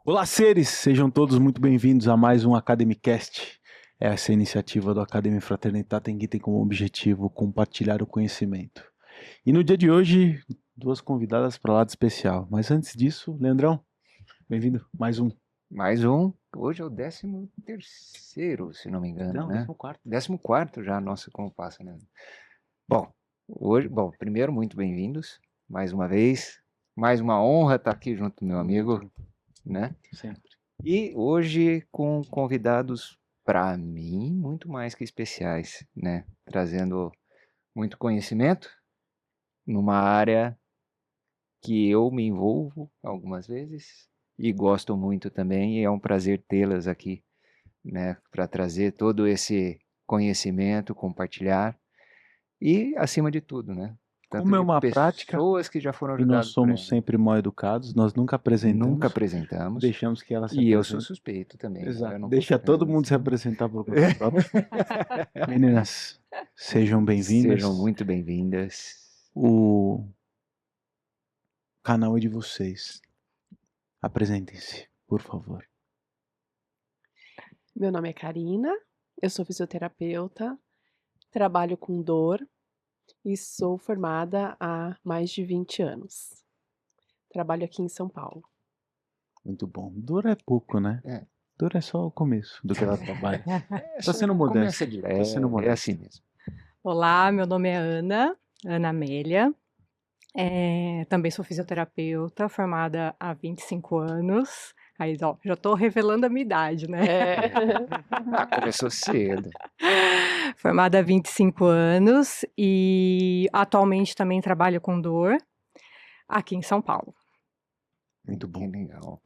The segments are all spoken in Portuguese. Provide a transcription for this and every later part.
Olá, seres! Sejam todos muito bem-vindos a mais um Academicast. Essa iniciativa do Academy Fraternitatem tem como objetivo compartilhar o conhecimento. E no dia de hoje, duas convidadas para lá de especial. Mas antes disso, Leandrão, bem-vindo, mais um. Mais um. Hoje é o 13º, se não me engano, Não, né? 14º. 14º já, nossa, como passa, né? Bom, primeiro, muito bem-vindos, mais uma vez. Mais uma honra estar aqui junto do meu amigo, né? Sempre. E hoje com convidados, para mim, muito mais que especiais, né? Trazendo muito conhecimento numa área que eu me envolvo algumas vezes e gosto muito também, e é um prazer tê-las aqui, né, para trazer todo esse conhecimento, compartilhar e, acima de tudo, né, tanto Como é de uma prática, pessoas que já foram e nós ajudadas por somos ela. sempre mal educados, nós nunca apresentamos. Nunca apresentamos. Deixamos que ela se E eu apresente. sou suspeito também. Exato. Eu não Deixa vou- todo mundo se apresentar por conta própria. Meninas, sejam bem-vindas. Sejam muito bem-vindas. O canal é de vocês. Apresentem-se, por favor. Meu nome é Karina, eu sou fisioterapeuta, trabalho com dor e sou formada há mais de 20 anos. Trabalho aqui em São Paulo. Muito bom. Dor é pouco, né? É. Dor é só o começo do que ela trabalha. Tá sendo Começa modesto. direto. Tá sendo É modesto. assim mesmo. Olá, meu nome é Ana Amélia. Também sou fisioterapeuta, formada há 25 anos. Aí, ó, já estou revelando a minha idade, né? Começou cedo. Formada há 25 anos e atualmente também trabalho com dor aqui em São Paulo. Muito bom. Que legal.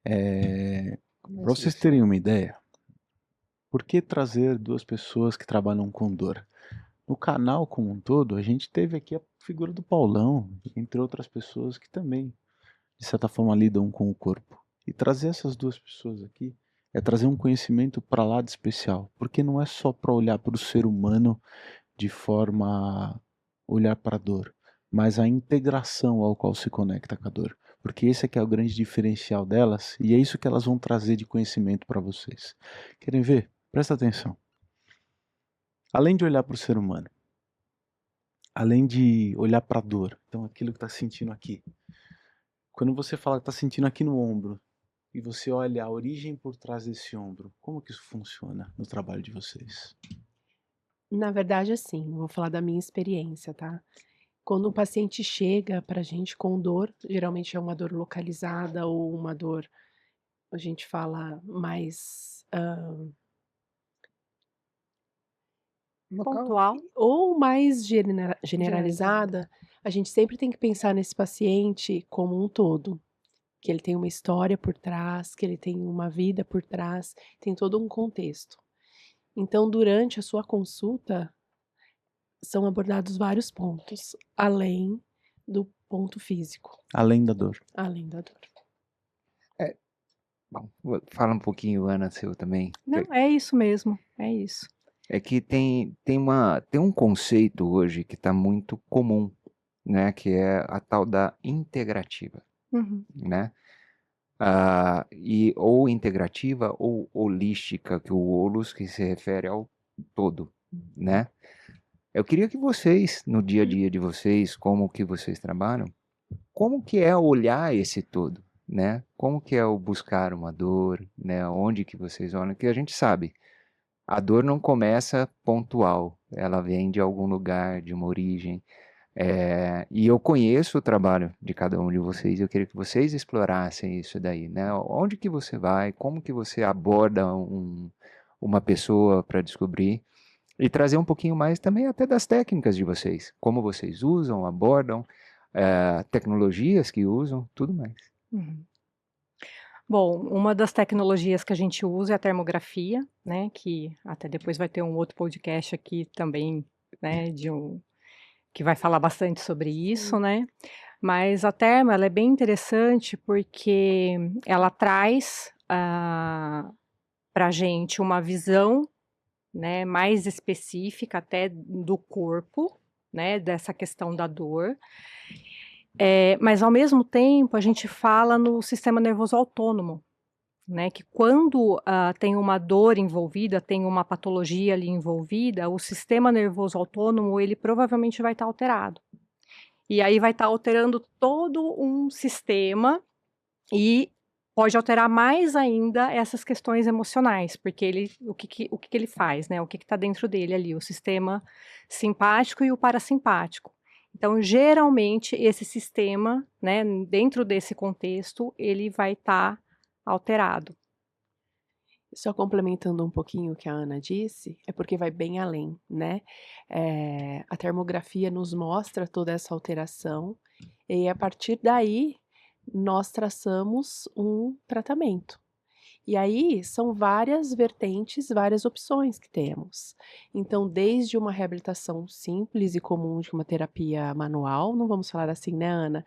Para vocês terem uma ideia, por que trazer duas pessoas que trabalham com dor? No canal como um todo, a gente teve aqui a figura do Paulão, entre outras pessoas que também, de certa forma, lidam com o corpo. E trazer essas duas pessoas aqui é trazer um conhecimento para lá de especial, porque não é só para olhar para o ser humano de forma a olhar para a dor, mas a integração ao qual se conecta com a dor. Porque esse aqui é o grande diferencial delas e é isso que elas vão trazer de conhecimento para vocês. Querem ver? Presta atenção. Além de olhar para o ser humano, além de olhar para a dor, então aquilo que está sentindo aqui. Quando você fala que está sentindo aqui no ombro e você olha a origem por trás desse ombro, como que isso funciona no trabalho de vocês? Na verdade, assim, vou falar da minha experiência, tá? Quando o paciente chega pra gente com dor, geralmente é uma dor localizada ou uma dor, a gente fala mais Pontual. ou mais generalizada, a gente sempre tem que pensar nesse paciente como um todo. Que ele tem uma história por trás, que ele tem uma vida por trás, tem todo um contexto. Então, durante a sua consulta, são abordados vários pontos, além do ponto físico, Além da dor. além da dor. Bom, fala um pouquinho, Ana, seu também. Não, é isso mesmo, é isso. É que tem um conceito hoje que está muito comum, né? Que é a tal da integrativa, Uhum. né? Ou integrativa ou holística, que o holos que se refere ao todo, né? Eu queria que vocês, no dia a dia de vocês, como que vocês trabalham, como que é olhar esse todo, né? Como que é o buscar uma dor, né? Onde que vocês olham? Que a gente sabe, a dor não começa pontual, ela vem de algum lugar, de uma origem. E eu conheço o trabalho de cada um de vocês, eu queria que vocês explorassem isso daí, né? Onde que você vai, como que você aborda uma pessoa para descobrir e trazer um pouquinho mais também até das técnicas de vocês, como vocês usam, abordam, tecnologias que usam, tudo mais. Uhum. Bom, uma das tecnologias que a gente usa é a termografia, né, que até depois vai ter um outro podcast aqui também, né, que vai falar bastante sobre isso, Sim. né. Mas a termo, ela é bem interessante porque ela traz, pra gente uma visão, né, mais específica até do corpo, né, dessa questão da dor. Mas ao mesmo tempo a gente fala no sistema nervoso autônomo, né, que quando, tem uma dor envolvida, tem uma patologia ali envolvida, o sistema nervoso autônomo ele provavelmente vai estar alterado. E aí vai estar alterando todo um sistema e pode alterar mais ainda essas questões emocionais, porque o que que ele faz, né, o que está dentro dele ali, o sistema simpático e o parasimpático. Então, geralmente, esse sistema, né, dentro desse contexto, ele vai estar alterado. Só complementando um pouquinho o que a Ana disse, é porque vai bem além, né. A termografia nos mostra toda essa alteração, e a partir daí, nós traçamos um tratamento. E aí, são várias vertentes, várias opções que temos. Então, desde uma reabilitação simples e comum de uma terapia manual, não vamos falar assim, né, Ana,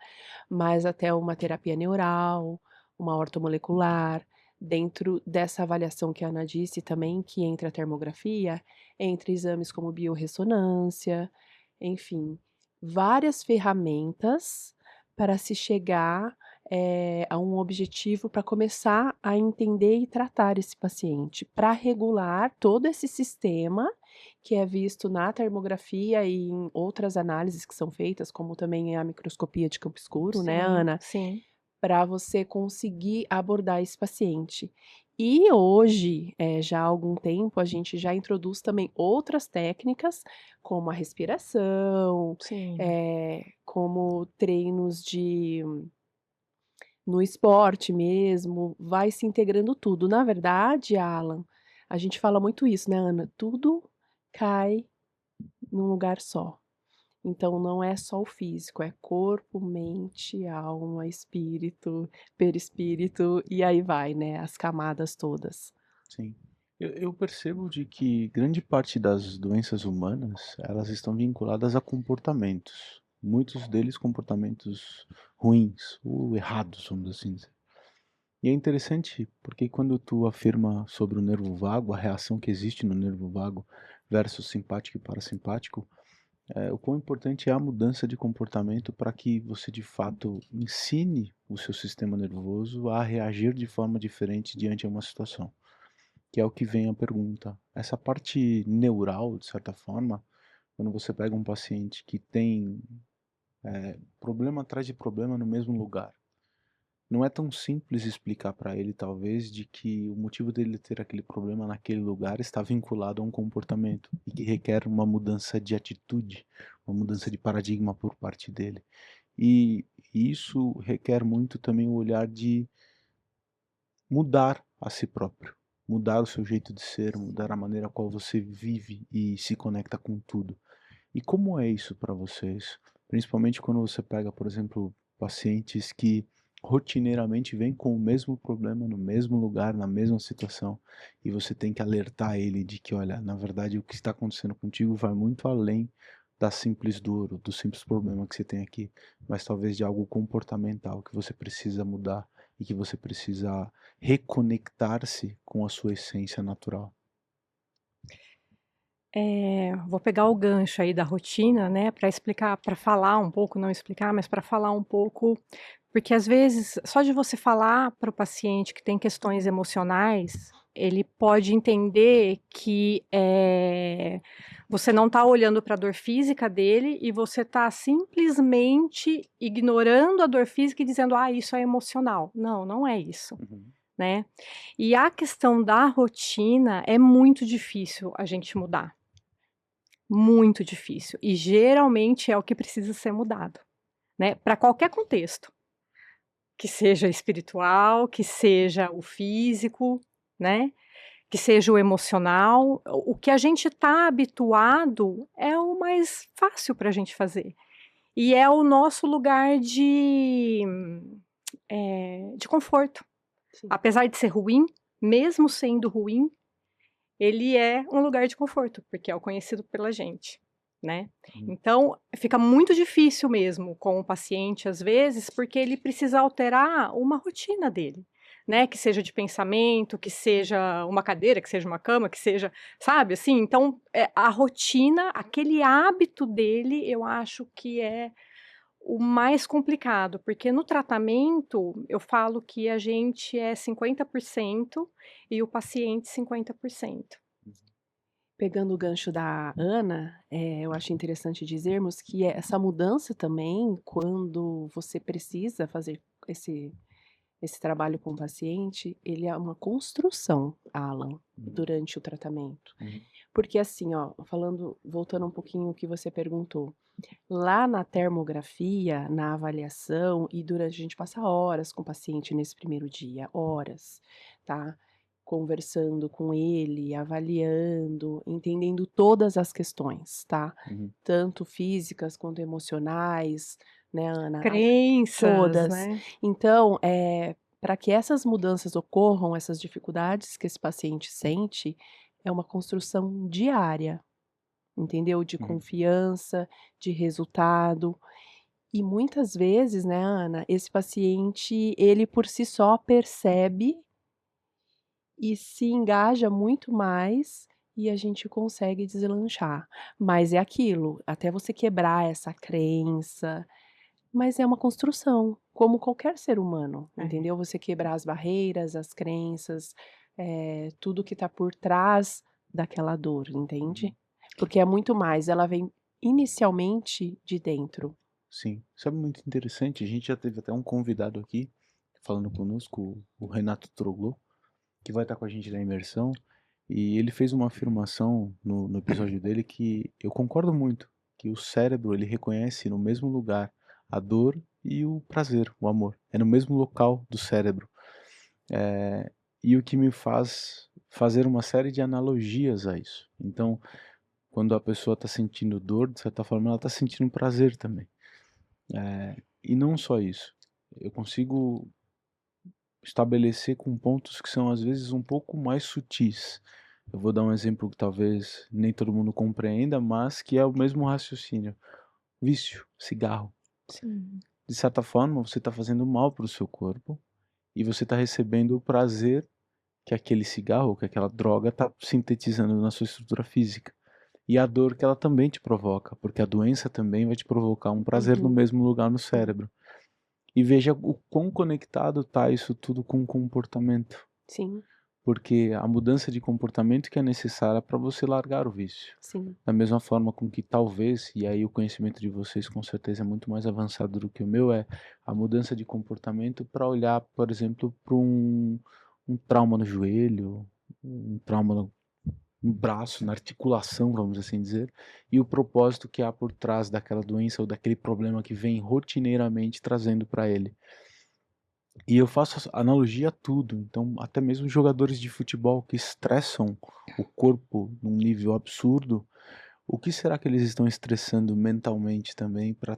mas até uma terapia neural, uma ortomolecular. Dentro dessa avaliação que a Ana disse também, que entra a termografia, entre exames como biorressonância, enfim, várias ferramentas para se chegar, a um objetivo para começar a entender e tratar esse paciente, para regular todo esse sistema que é visto na termografia e em outras análises que são feitas, como também a microscopia de campo escuro, né, Sim, Ana? sim. Para você conseguir abordar esse paciente. E hoje, já há algum tempo, a gente já introduz também outras técnicas, como a respiração, Sim. como treinos no esporte mesmo, vai se integrando tudo. Na verdade, Alan, a gente fala muito isso, né, Ana? Tudo cai num lugar só. Então não é só o físico, é corpo, mente, alma, espírito, perispírito e aí vai, né, as camadas todas. Sim. Eu percebo de que grande parte das doenças humanas, elas estão vinculadas a comportamentos. Muitos deles comportamentos ruins ou errados, vamos assim dizer. E é interessante porque quando tu afirma sobre o nervo vago, a reação que existe no nervo vago versus simpático e parasimpático, o quão importante é a mudança de comportamento para que você de fato ensine o seu sistema nervoso a reagir de forma diferente diante de uma situação. Que é o que vem a pergunta. Essa parte neural, de certa forma, quando você pega um paciente que tem problema atrás de problema no mesmo lugar, não é tão simples explicar para ele, talvez, de que o motivo dele ter aquele problema naquele lugar está vinculado a um comportamento e que requer uma mudança de atitude, uma mudança de paradigma por parte dele. E isso requer muito também o olhar de mudar a si próprio, mudar o seu jeito de ser, mudar a maneira a qual você vive e se conecta com tudo. E como é isso para vocês? Principalmente quando você pega, por exemplo, pacientes que rotineiramente vem com o mesmo problema, no mesmo lugar, na mesma situação, e você tem que alertar ele de que, olha, na verdade o que está acontecendo contigo vai muito além da simples dor, do simples problema que você tem aqui, mas talvez de algo comportamental que você precisa mudar e que você precisa reconectar-se com a sua essência natural. Vou pegar o gancho aí da rotina, né, para explicar, para falar um pouco, não explicar, mas para falar um pouco, porque às vezes só de você falar para o paciente que tem questões emocionais, ele pode entender que, você não está olhando para a dor física dele e você está simplesmente ignorando a dor física e dizendo: "Ah, isso é emocional". Não, não é isso, Uhum. né. E a questão da rotina é muito difícil a gente mudar. Muito difícil. E geralmente é o que precisa ser mudado, né, para qualquer contexto, que seja espiritual, que seja o físico, né, que seja o emocional. O que a gente está habituado é o mais fácil para a gente fazer. E é o nosso lugar de conforto. Sim. Apesar de ser ruim, mesmo sendo ruim, ele é um lugar de conforto, porque é o conhecido pela gente, né. Uhum. Então, fica muito difícil mesmo com o paciente, às vezes, porque ele precisa alterar uma rotina dele, né, que seja de pensamento, que seja uma cadeira, que seja uma cama, que seja, sabe, assim. Então, a rotina, aquele hábito dele, eu acho que é o mais complicado, porque no tratamento, eu falo que a gente é 50% e o paciente 50%. Pegando o gancho da Ana, eu acho interessante dizermos que essa mudança também, quando você precisa fazer esse esse trabalho com o paciente, ele é uma construção, Alan, Uhum. durante o tratamento. Uhum. Porque assim, ó, falando voltando um pouquinho o que você perguntou, lá na termografia, na avaliação e durante a gente passa horas com o paciente nesse primeiro dia, horas, tá, conversando com ele, avaliando, entendendo todas as questões, tá, Uhum. tanto físicas quanto emocionais, né, Ana, Crenças, todas. né. Então, para que essas mudanças ocorram, essas dificuldades que esse paciente sente, é uma construção diária. Entendeu? De Uhum. confiança, de resultado. E muitas vezes, né, Ana, esse paciente, ele por si só percebe e se engaja muito mais e a gente consegue deslanchar. Mas é aquilo, até você quebrar essa crença, mas é uma construção, como qualquer ser humano, É. entendeu? Você quebrar as barreiras, as crenças, tudo que tá por trás daquela dor, entende? Uhum. Porque é muito mais, ela vem inicialmente de dentro. Sim, sabe muito interessante, a gente já teve até um convidado aqui falando conosco, o Renato Troglou, que vai estar com a gente na imersão, e ele fez uma afirmação no episódio dele que eu concordo muito, que o cérebro ele reconhece no mesmo lugar a dor e o prazer, o amor, é no mesmo local do cérebro. E o que me faz fazer uma série de analogias a isso. Então, quando a pessoa está sentindo dor, de certa forma, ela está sentindo prazer também. E não só isso, eu consigo estabelecer com pontos que são às vezes um pouco mais sutis. Eu vou dar um exemplo que talvez nem todo mundo compreenda, mas que é o mesmo raciocínio. Vício, cigarro. Sim. De certa forma, você está fazendo mal para o seu corpo e você está recebendo o prazer que aquele cigarro, que aquela droga está sintetizando na sua estrutura física. E a dor que ela também te provoca, porque a doença também vai te provocar um prazer no Uhum. mesmo lugar no Sim. cérebro. E veja o quão conectado está isso tudo com o comportamento. Sim, Porque a mudança de comportamento que é necessária para você largar o vício. sim. Da mesma forma com que talvez, e aí o conhecimento de vocês com certeza é muito mais avançado do que o meu, é a mudança de comportamento para olhar, por exemplo, para um trauma no joelho, um trauma no braço, na articulação, vamos assim dizer, e o propósito que há por trás daquela doença ou daquele problema que vem rotineiramente trazendo para ele. E eu faço analogia a tudo, então até mesmo jogadores de futebol que estressam o corpo num nível absurdo, o que será que eles estão estressando mentalmente também para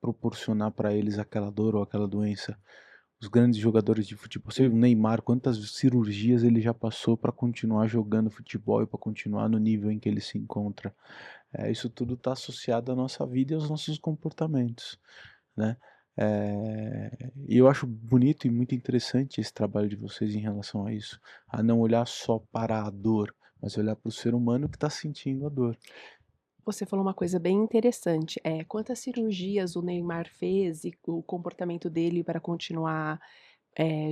proporcionar para eles aquela dor ou aquela doença? os grandes jogadores de futebol. Você vê o Neymar, quantas cirurgias ele já passou para continuar jogando futebol e para continuar no nível em que ele se encontra. Isso tudo está associado à nossa vida e aos nossos comportamentos, né? E eu acho bonito e muito interessante esse trabalho de vocês em relação a isso, a não olhar só para a dor, mas olhar para o ser humano que está sentindo a dor. Você falou uma coisa bem interessante, quantas cirurgias o Neymar fez e o comportamento dele para continuar,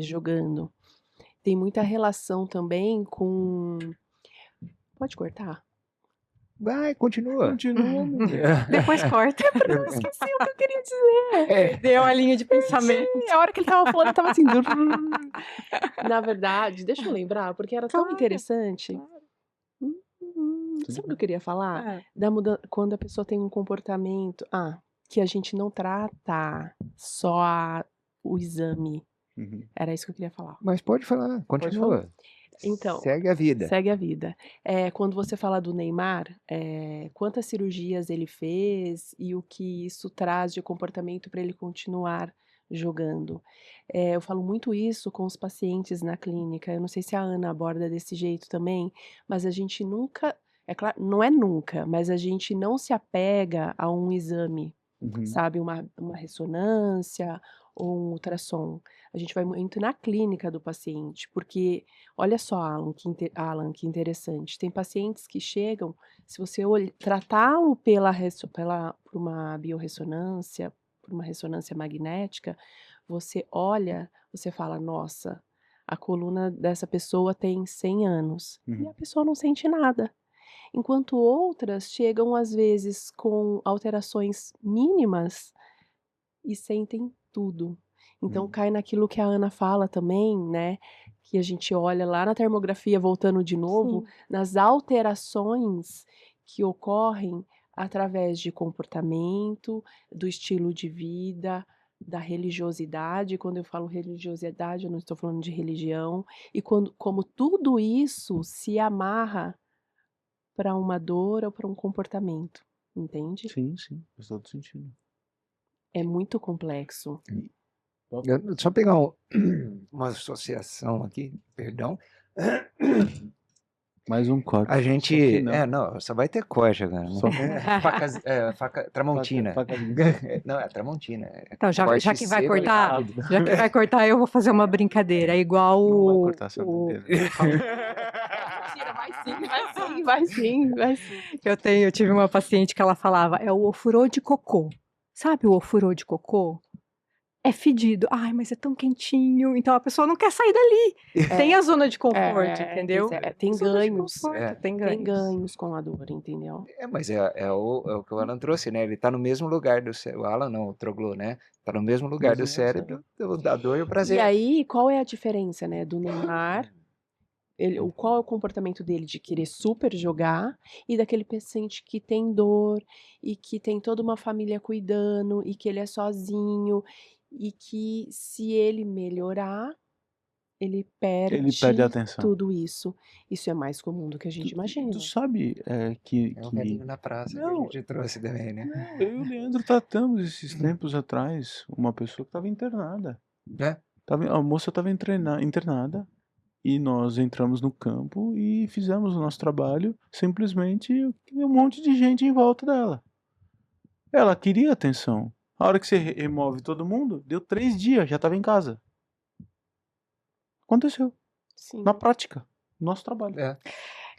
jogando. Tem muita relação também com pode cortar? Vai, continua. Continua, menina. Depois corta. Eu esqueci o que eu queria dizer. Deu a linha de pensamento. A hora que ele estava falando, eu estava assim. Na verdade, deixa eu lembrar, porque era tão Claro. interessante. Sabe o que eu queria falar? Quando a pessoa tem um comportamento. Que a gente não trata só o exame. Uhum. Era isso que eu queria falar. Mas pode falar, continua. Então, Segue a vida. segue a vida. Quando você fala do Neymar, quantas cirurgias ele fez e o que isso traz de comportamento para ele continuar jogando. Eu falo muito isso com os pacientes na clínica. Eu não sei se a Ana aborda desse jeito também, mas a gente nunca, é claro, não é nunca, mas a gente não se apega a um exame, Uhum. sabe, uma ressonância ou um ultrassom. A gente vai muito na clínica do paciente, porque olha só, Alan, que interessante. Tem pacientes que chegam, se você tratá-lo por uma biorressonância, por uma ressonância magnética, você olha, você fala, nossa, a coluna dessa pessoa tem 100 anos. E a pessoa não sente nada. Enquanto outras chegam, às vezes, com alterações mínimas e sentem tudo. Então cai naquilo que a Ana fala também, né? Que a gente olha lá na termografia, voltando de novo, nas alterações que ocorrem através de comportamento, do estilo de vida, da religiosidade. Quando eu falo religiosidade, eu não estou falando de religião. E como tudo isso se amarra para uma dor ou para um comportamento, entende? Sim, faz todo sentido. É muito complexo. Só pegar uma associação aqui, perdão. Mais um corte. A gente. Não. Só vai ter corte agora. Só Faca Tramontina. faca- Não, é Tramontina. Então, já Corte que vai seco e cortar, rápido. já que vai cortar, eu vou fazer uma brincadeira. É igual Não vai o, cortar essa o- brincadeira. Mentira, vai sim. eu tive uma paciente que ela falava, é o ofurô de cocô. Sabe o ofurô de cocô? É fedido. Ai, mas é tão quentinho. Então a pessoa não quer sair dali. Tem a zona de conforto, entendeu? Tem Zona de ganhos. conforto, tem Tem ganhos. ganhos com a dor, entendeu? Mas é o que o Alan trouxe, né? Ele tá no mesmo lugar do cérebro. O Alan não, o Troglô, né? Tá no mesmo lugar do cérebro, da dor e o prazer. E aí, qual é a diferença, né, do Neymar? Qual é o comportamento dele de querer super jogar e daquele paciente que tem dor e que tem toda uma família cuidando e que ele é sozinho e que se ele melhorar, ele perde a atenção. tudo isso. Isso é mais comum do que a gente imagina. Tu sabe que... É o velhinho na praça que a gente trouxe também, né? Eu e o Leandro tratamos esses tempos atrás uma pessoa que estava internada. A moça estava internada e nós entramos no campo e fizemos o nosso trabalho, simplesmente um monte de gente em volta dela. Ela queria atenção. A hora que você remove todo mundo, deu 3 dias, já estava em casa. Aconteceu. Sim. Na prática, nosso trabalho.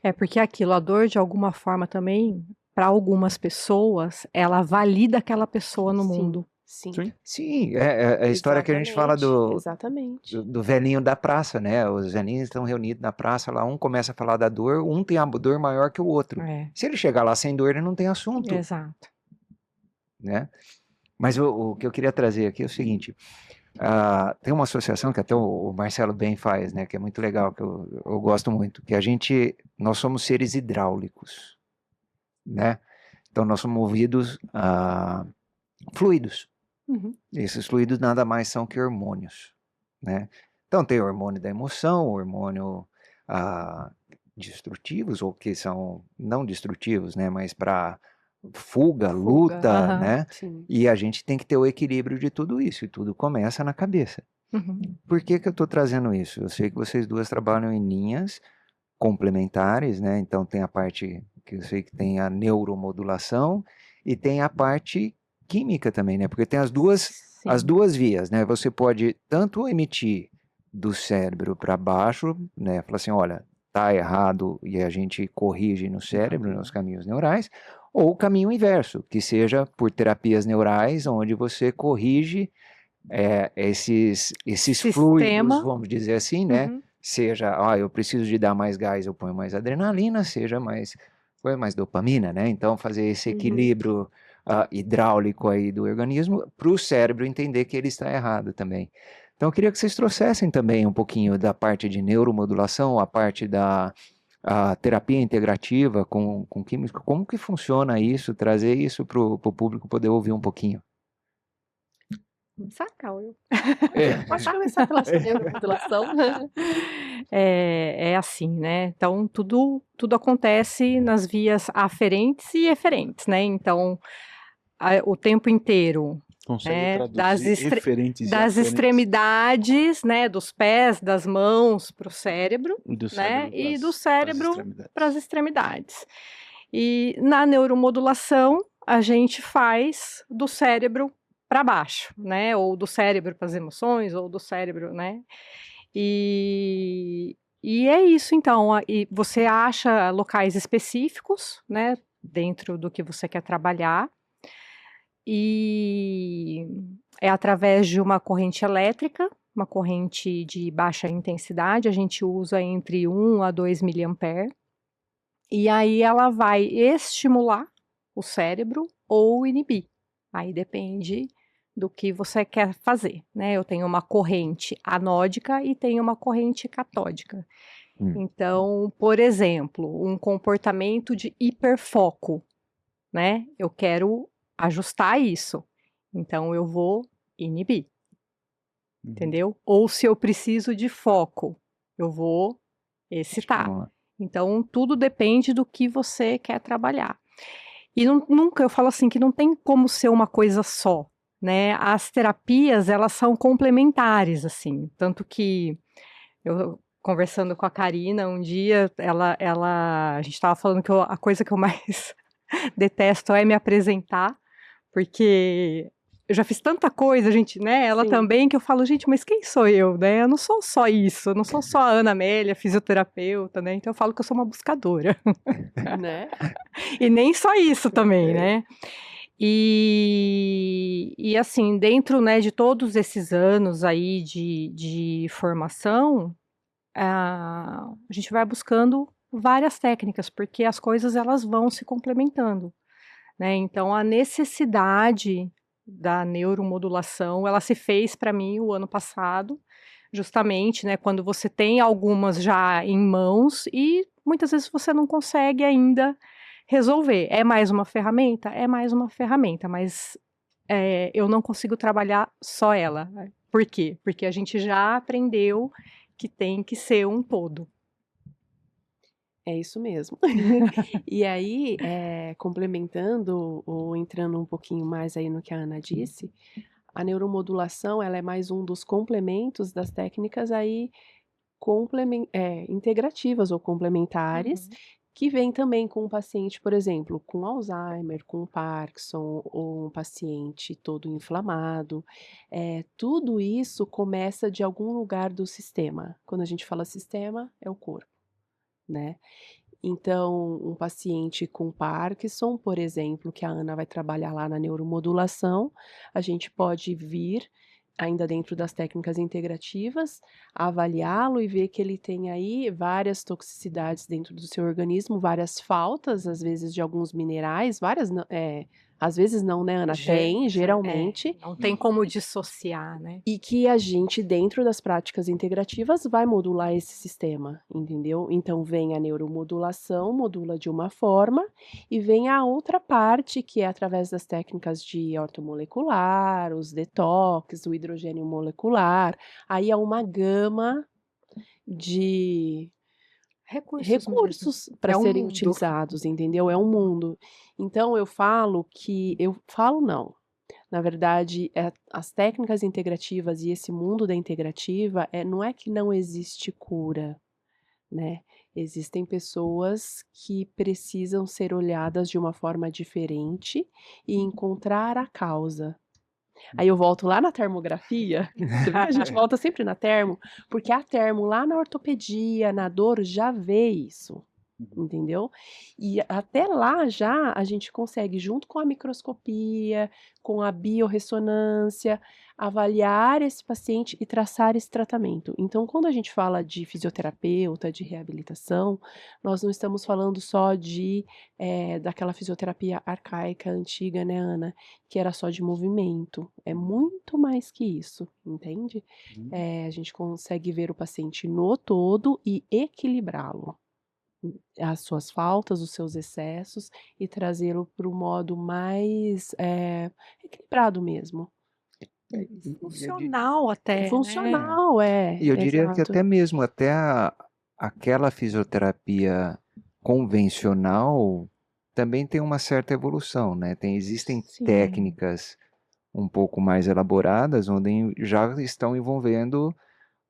É porque aquilo, a dor de alguma forma também, para algumas pessoas, ela valida aquela pessoa no mundo. Sim, é a história que a gente fala do velhinho da praça, né? Os velhinhos estão reunidos na praça lá, um começa a falar da dor, um tem a dor maior que o outro. Se ele chegar lá sem dor, ele não tem assunto. Exato. Né? Mas o que eu queria trazer aqui é o seguinte, tem uma associação que até o Marcelo Ben faz, né? Que é muito legal, que eu gosto muito, que nós somos seres hidráulicos, né? Então nós somos movidos a fluidos. Esses fluidos nada mais são que hormônios, né? Então tem o hormônio da emoção, o hormônio destrutivos, ou que são não destrutivos, né? Mas para fuga, luta, né? Sim. E a gente tem que ter o equilíbrio de tudo isso, e tudo começa na cabeça. Uhum. Por que que eu estou trazendo isso? Eu sei que vocês duas trabalham em linhas complementares, né? Então tem a parte que eu sei que tem a neuromodulação e tem a parte química também, né? Porque tem as Sim. duas vias, né? Você pode tanto emitir do cérebro para baixo, né? Falar assim, olha, tá errado e a gente corrige no cérebro, nos caminhos neurais, ou o caminho inverso, que seja por terapias neurais, onde você corrige esses fluidos, Sistema. vamos dizer assim, né? Uhum. Seja, eu preciso de dar mais gás, eu ponho mais adrenalina, seja põe mais dopamina, né? Então, fazer esse Uhum. equilíbrio hidráulico aí do organismo para o cérebro entender que ele está errado também. Então, eu queria que vocês trouxessem também um pouquinho da parte de neuromodulação, a parte da terapia integrativa com químicos, como que funciona isso, trazer isso para o público poder ouvir um pouquinho. Saca, eu. Pode começar pela sua neuromodulação. É assim, né? Então, tudo acontece nas vias aferentes e eferentes, né? Então, o tempo inteiro, Consegue né? traduzir eferentes e Das aferentes extremidades, né? Dos pés, das mãos para o cérebro, do né? cérebro E do pras cérebro para as extremidades. extremidades. E na neuromodulação, a gente faz do cérebro para baixo, né? Ou do cérebro para as emoções, ou do cérebro, né? E é isso, então. E você acha locais específicos, né? Dentro do que você quer trabalhar. E é através de uma corrente elétrica, uma corrente de baixa intensidade, a gente usa entre 1 a 2 miliamperes. E aí ela vai estimular o cérebro ou inibir. Aí depende do que você quer fazer, né? Eu tenho uma corrente anódica e tenho uma corrente catódica. Então, por exemplo, um comportamento de hiperfoco, né? Eu quero ajustar isso. Então eu vou inibir, entendeu? Ou se eu preciso de foco, eu vou excitar. Então, tudo depende do que você quer trabalhar. E nunca, eu falo assim, que não tem como ser uma coisa só, né? As terapias, elas são complementares, assim. Tanto que eu, conversando com a Karina um dia, a gente estava falando que a coisa que eu mais detesto é me apresentar, porque eu já fiz tanta coisa, gente, né? Ela Sim. também, que eu falo, gente, mas quem sou eu, né? Eu não sou só isso, eu não sou só a Ana Amélia, fisioterapeuta, né? Então eu falo que eu sou uma buscadora. Né? E nem só isso também, né? E assim, dentro, né, de todos esses anos aí de formação, a gente vai buscando várias técnicas, porque as coisas elas vão se complementando, né? Então a necessidade da neuromodulação, ela se fez para mim o ano passado, justamente, né, quando você tem algumas já em mãos e muitas vezes você não consegue ainda resolver. É mais uma ferramenta? É mais uma ferramenta, mas eu não consigo trabalhar só ela. Por quê? Porque a gente já aprendeu que tem que ser um todo. É isso mesmo. E aí, complementando ou entrando um pouquinho mais aí no que a Ana disse, a neuromodulação ela é mais um dos complementos das técnicas aí integrativas ou complementares, que vem também com um paciente, por exemplo, com Alzheimer, com Parkinson ou um paciente todo inflamado. Tudo isso começa de algum lugar do sistema. Quando a gente fala sistema, é o corpo, né? Então, um paciente com Parkinson, por exemplo, que a Ana vai trabalhar lá na neuromodulação, a gente pode vir, ainda dentro das técnicas integrativas, avaliá-lo e ver que ele tem aí várias toxicidades dentro do seu organismo, várias faltas, às vezes, de alguns minerais, às vezes não, né, Ana? Tem, geralmente. Não tem como dissociar, né? E que a gente, dentro das práticas integrativas, vai modular esse sistema, entendeu? Então, vem a neuromodulação, modula de uma forma, e vem a outra parte, que é através das técnicas de ortomolecular, os detox, o hidrogênio molecular. Aí é uma gama de recursos para serem utilizados, entendeu? É um mundo. Então, eu falo não. Na verdade, as técnicas integrativas e esse mundo da integrativa, não é que não existe cura, né, existem pessoas que precisam ser olhadas de uma forma diferente e encontrar a causa. Aí eu volto lá na termografia, você vê que a gente volta sempre na termo, porque a termo lá na ortopedia, na dor, já vê isso, entendeu? E até lá já a gente consegue, junto com a microscopia, com a biorressonância, avaliar esse paciente e traçar esse tratamento. Então, quando a gente fala de fisioterapeuta, de reabilitação, nós não estamos falando só daquela fisioterapia arcaica, antiga, né, Ana? Que era só de movimento. É muito mais que isso, entende? Uhum. A gente consegue ver o paciente no todo e equilibrá-lo. As suas faltas, os seus excessos e trazê-lo para o modo mais equilibrado mesmo. Funcional até, né? Funcional, E eu diria que exato. até mesmo aquela fisioterapia convencional também tem uma certa evolução, né? Existem Sim. técnicas um pouco mais elaboradas, onde já estão envolvendo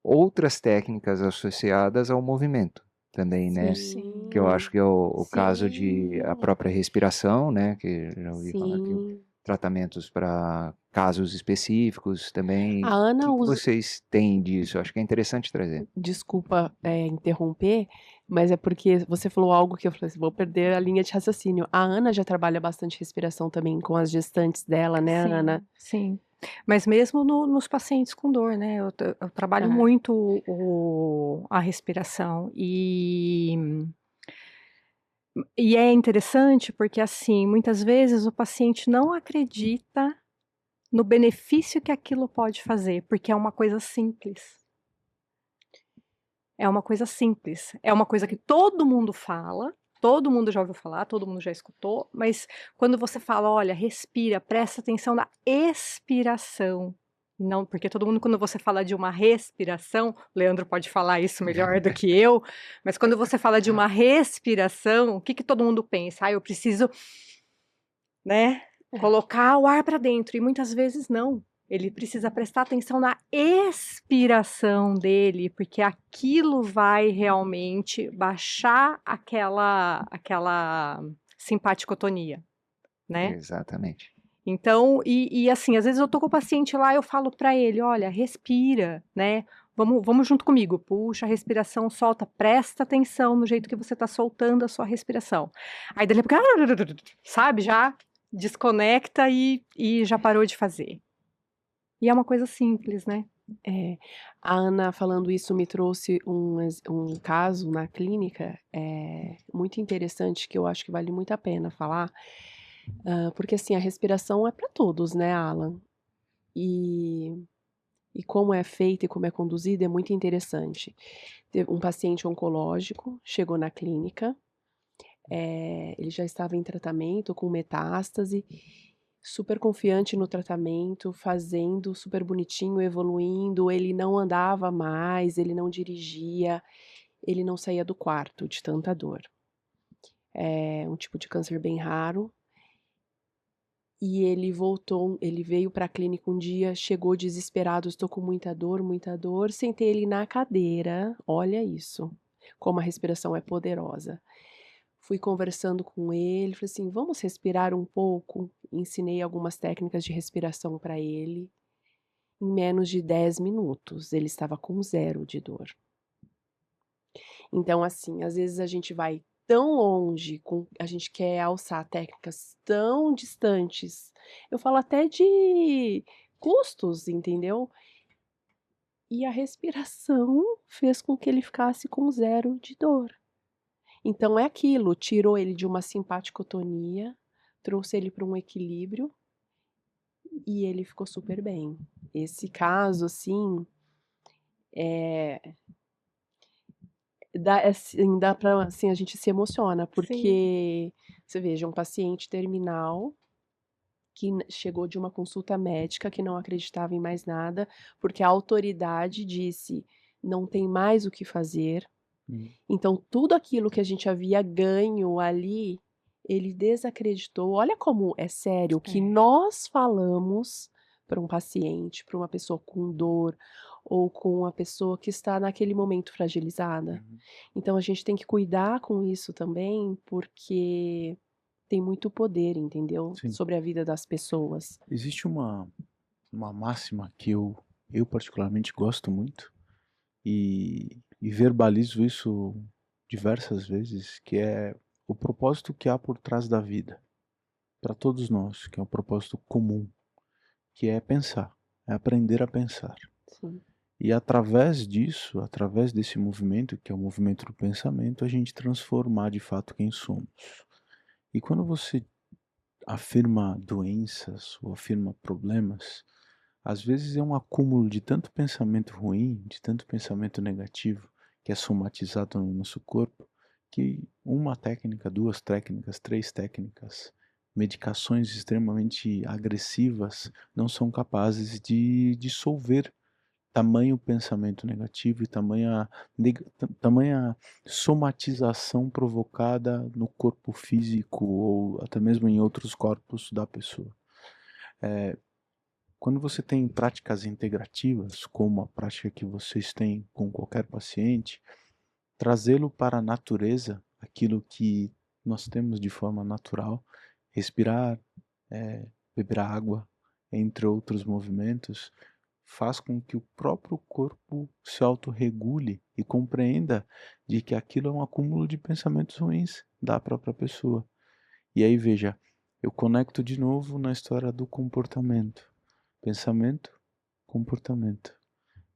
outras técnicas associadas ao movimento também, né? Sim, Que eu acho que é o caso de a sim, própria respiração, né? Que eu já ouvi falar que sim. tratamentos para casos específicos também. A O Ana que usa. vocês têm disso? Eu acho que é interessante trazer. Desculpa, interromper, mas é porque você falou algo que eu falei assim: "Vou perder a linha de raciocínio". A Ana já trabalha bastante respiração também com as gestantes dela, né, Ana? Sim. Mas mesmo nos pacientes com dor, né? Eu trabalho É. muito a respiração e é interessante porque, assim, muitas vezes o paciente não acredita no benefício que aquilo pode fazer, porque é uma coisa simples. É uma coisa simples, é uma coisa que todo mundo fala, todo mundo já ouviu falar, todo mundo já escutou, mas quando você fala: "Olha, respira, presta atenção na expiração", não porque todo mundo quando você fala de uma respiração, o Leandro pode falar isso melhor do que eu, mas quando você fala de uma respiração, o que que todo mundo pensa? "Ah, eu preciso, né, colocar o ar para dentro", e muitas vezes não. Ele precisa prestar atenção na expiração dele, porque aquilo vai realmente baixar aquela simpaticotonia, né. Exatamente. Então assim, às vezes eu tô com o paciente lá, eu falo para ele: "Olha, respira, né, vamos junto comigo, puxa a respiração, solta, presta atenção no jeito que você tá soltando a sua respiração". Aí dele a pouco, sabe, já desconecta e já parou de fazer. E é uma coisa simples, né. É. A Ana falando isso me trouxe um caso na clínica, muito interessante que eu acho que vale muito a pena falar, porque, assim, a respiração é para todos, né, Alan. E como é feita e como é conduzida é muito interessante. Teve um paciente oncológico, chegou na clínica, ele já estava em tratamento com metástase, super confiante no tratamento, fazendo super bonitinho, evoluindo, ele não andava mais, ele não dirigia, ele não saía do quarto de tanta dor. É um tipo de câncer bem raro. E ele veio para a clínica um dia, chegou desesperado: "Estou com muita dor", sentei ele na cadeira, olha isso, como a respiração é poderosa. Fui conversando com ele, falei assim: "Vamos respirar um pouco?", ensinei algumas técnicas de respiração para ele. Em menos de 10 minutos, ele estava com zero de dor. Então, assim, às vezes a gente vai tão longe, a gente quer alçar técnicas tão distantes, eu falo até de custos, entendeu? E a respiração fez com que ele ficasse com zero de dor. Então é aquilo, tirou ele de uma simpaticotonia, trouxe ele para um equilíbrio e ele ficou super bem. Esse caso, assim, eh dá pra assim, a gente se emociona, Sim. porque você veja, um paciente terminal que chegou de uma consulta médica que não acreditava em mais nada, porque a autoridade disse: "Não tem mais o que fazer". Hum. Então tudo aquilo que a gente havia ganho ali, ele desacreditou. Olha como é sério o que É. nós falamos para um paciente, para uma pessoa com dor ou com uma pessoa que está naquele momento fragilizada. Uhum. Então a gente tem que cuidar com isso também, porque tem muito poder, entendeu, Sim. sobre a vida das pessoas. Existe uma máxima que eu particularmente gosto muito e verbalizo isso diversas vezes, que é o propósito que há por trás da vida, para todos nós, que é um propósito comum, que é pensar, é aprender a pensar. Sim, E através disso, através desse movimento, que é o movimento do pensamento, a gente transformar de fato quem somos. E quando você afirma doenças ou afirma problemas, às vezes é um acúmulo de tanto pensamento ruim, de tanto pensamento negativo, que é somatizado no nosso corpo, que uma técnica, duas técnicas, três técnicas, medicações extremamente agressivas não são capazes de dissolver tamanho pensamento negativo e tamanha somatização provocada no corpo físico ou até mesmo em outros corpos da pessoa. Quando você tem práticas integrativas, como a prática que vocês têm com qualquer paciente, trazê-lo para a natureza, aquilo que nós temos de forma natural, respirar, beber água, entre outros movimentos, faz com que o próprio corpo se autorregule e compreenda de que aquilo é um acúmulo de pensamentos ruins da própria pessoa. E aí veja, eu conecto de novo na história do comportamento. Pensamento, comportamento,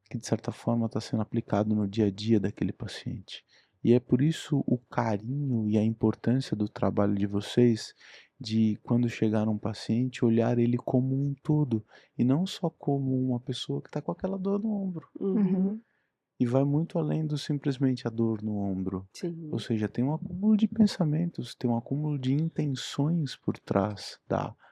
que de certa forma está sendo aplicado no dia a dia daquele paciente. E é por isso o carinho e a importância do trabalho de vocês de, quando chegar um paciente, olhar ele como um todo e não só como uma pessoa que está com aquela dor no ombro. uhum, E vai muito além do simplesmente a dor no ombro. Ou sim, seja, tem um acúmulo de pensamentos, tem um acúmulo de intenções por trás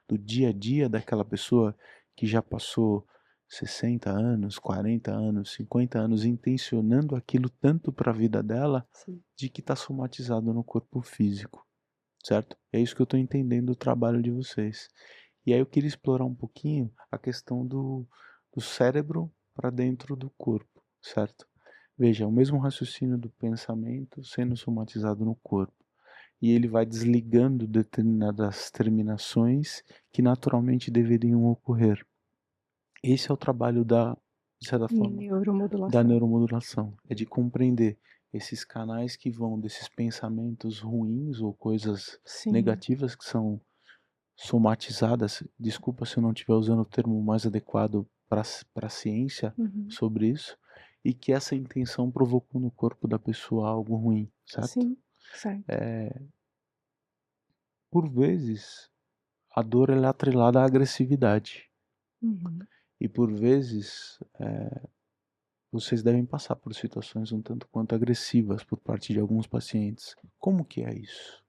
do dia a dia daquela pessoa que já passou 60 anos, 40 anos, 50 anos intencionando aquilo tanto para a vida dela, sim. de que está somatizado no corpo físico, certo? É isso que eu estou entendendo do trabalho de vocês. E aí eu queria explorar um pouquinho a questão do cérebro para dentro do corpo, certo? Veja, o mesmo raciocínio do pensamento sendo somatizado no corpo. E ele vai desligando determinadas terminações que naturalmente deveriam ocorrer. Esse é o trabalho de certa forma, da Neuromodulação. neuromodulação. É de compreender esses canais que vão desses pensamentos ruins ou coisas Sim. negativas que são somatizadas. Desculpa se eu não estiver usando o termo mais adequado para a ciência Uhum. sobre isso, e que essa intenção provocou no corpo da pessoa algo ruim, certo? Sim, certo. Por vezes, a dor ela é atrelada à agressividade. Uhum. E por vezes, vocês devem passar por situações um tanto quanto agressivas por parte de alguns pacientes. Como que é isso?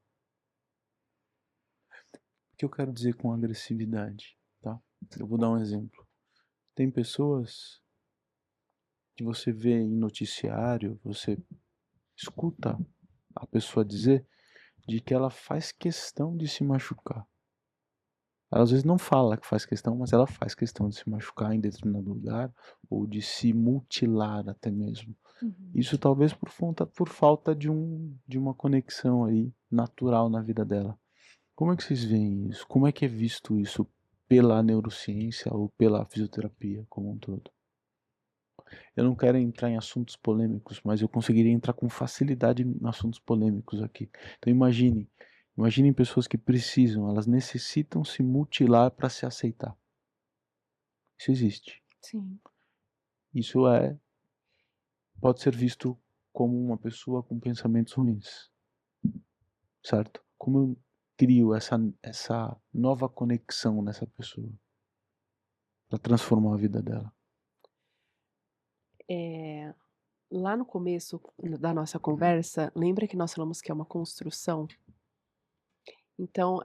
O que eu quero dizer com agressividade, tá? Eu vou dar um exemplo. Tem pessoas que você vê em noticiário, você escuta a pessoa dizer de que ela faz questão de se machucar. Ela às vezes não fala que faz questão, mas ela faz questão de se machucar em determinado lugar ou de se mutilar até mesmo. Uhum. Isso talvez por falta de uma conexão aí natural na vida dela. Como é que vocês veem isso? Como é que é visto isso pela neurociência ou pela fisioterapia como um todo? Eu não quero entrar em assuntos polêmicos, mas eu conseguiria entrar com facilidade em assuntos polêmicos aqui. Então imaginem pessoas que precisam, elas necessitam se mutilar para se aceitar. Isso existe. Sim. Isso pode ser visto como uma pessoa com pensamentos ruins, certo? Como eu crio essa nova conexão nessa pessoa para transformar a vida dela? Lá no começo da nossa conversa, lembra que nós falamos que é uma construção? Então,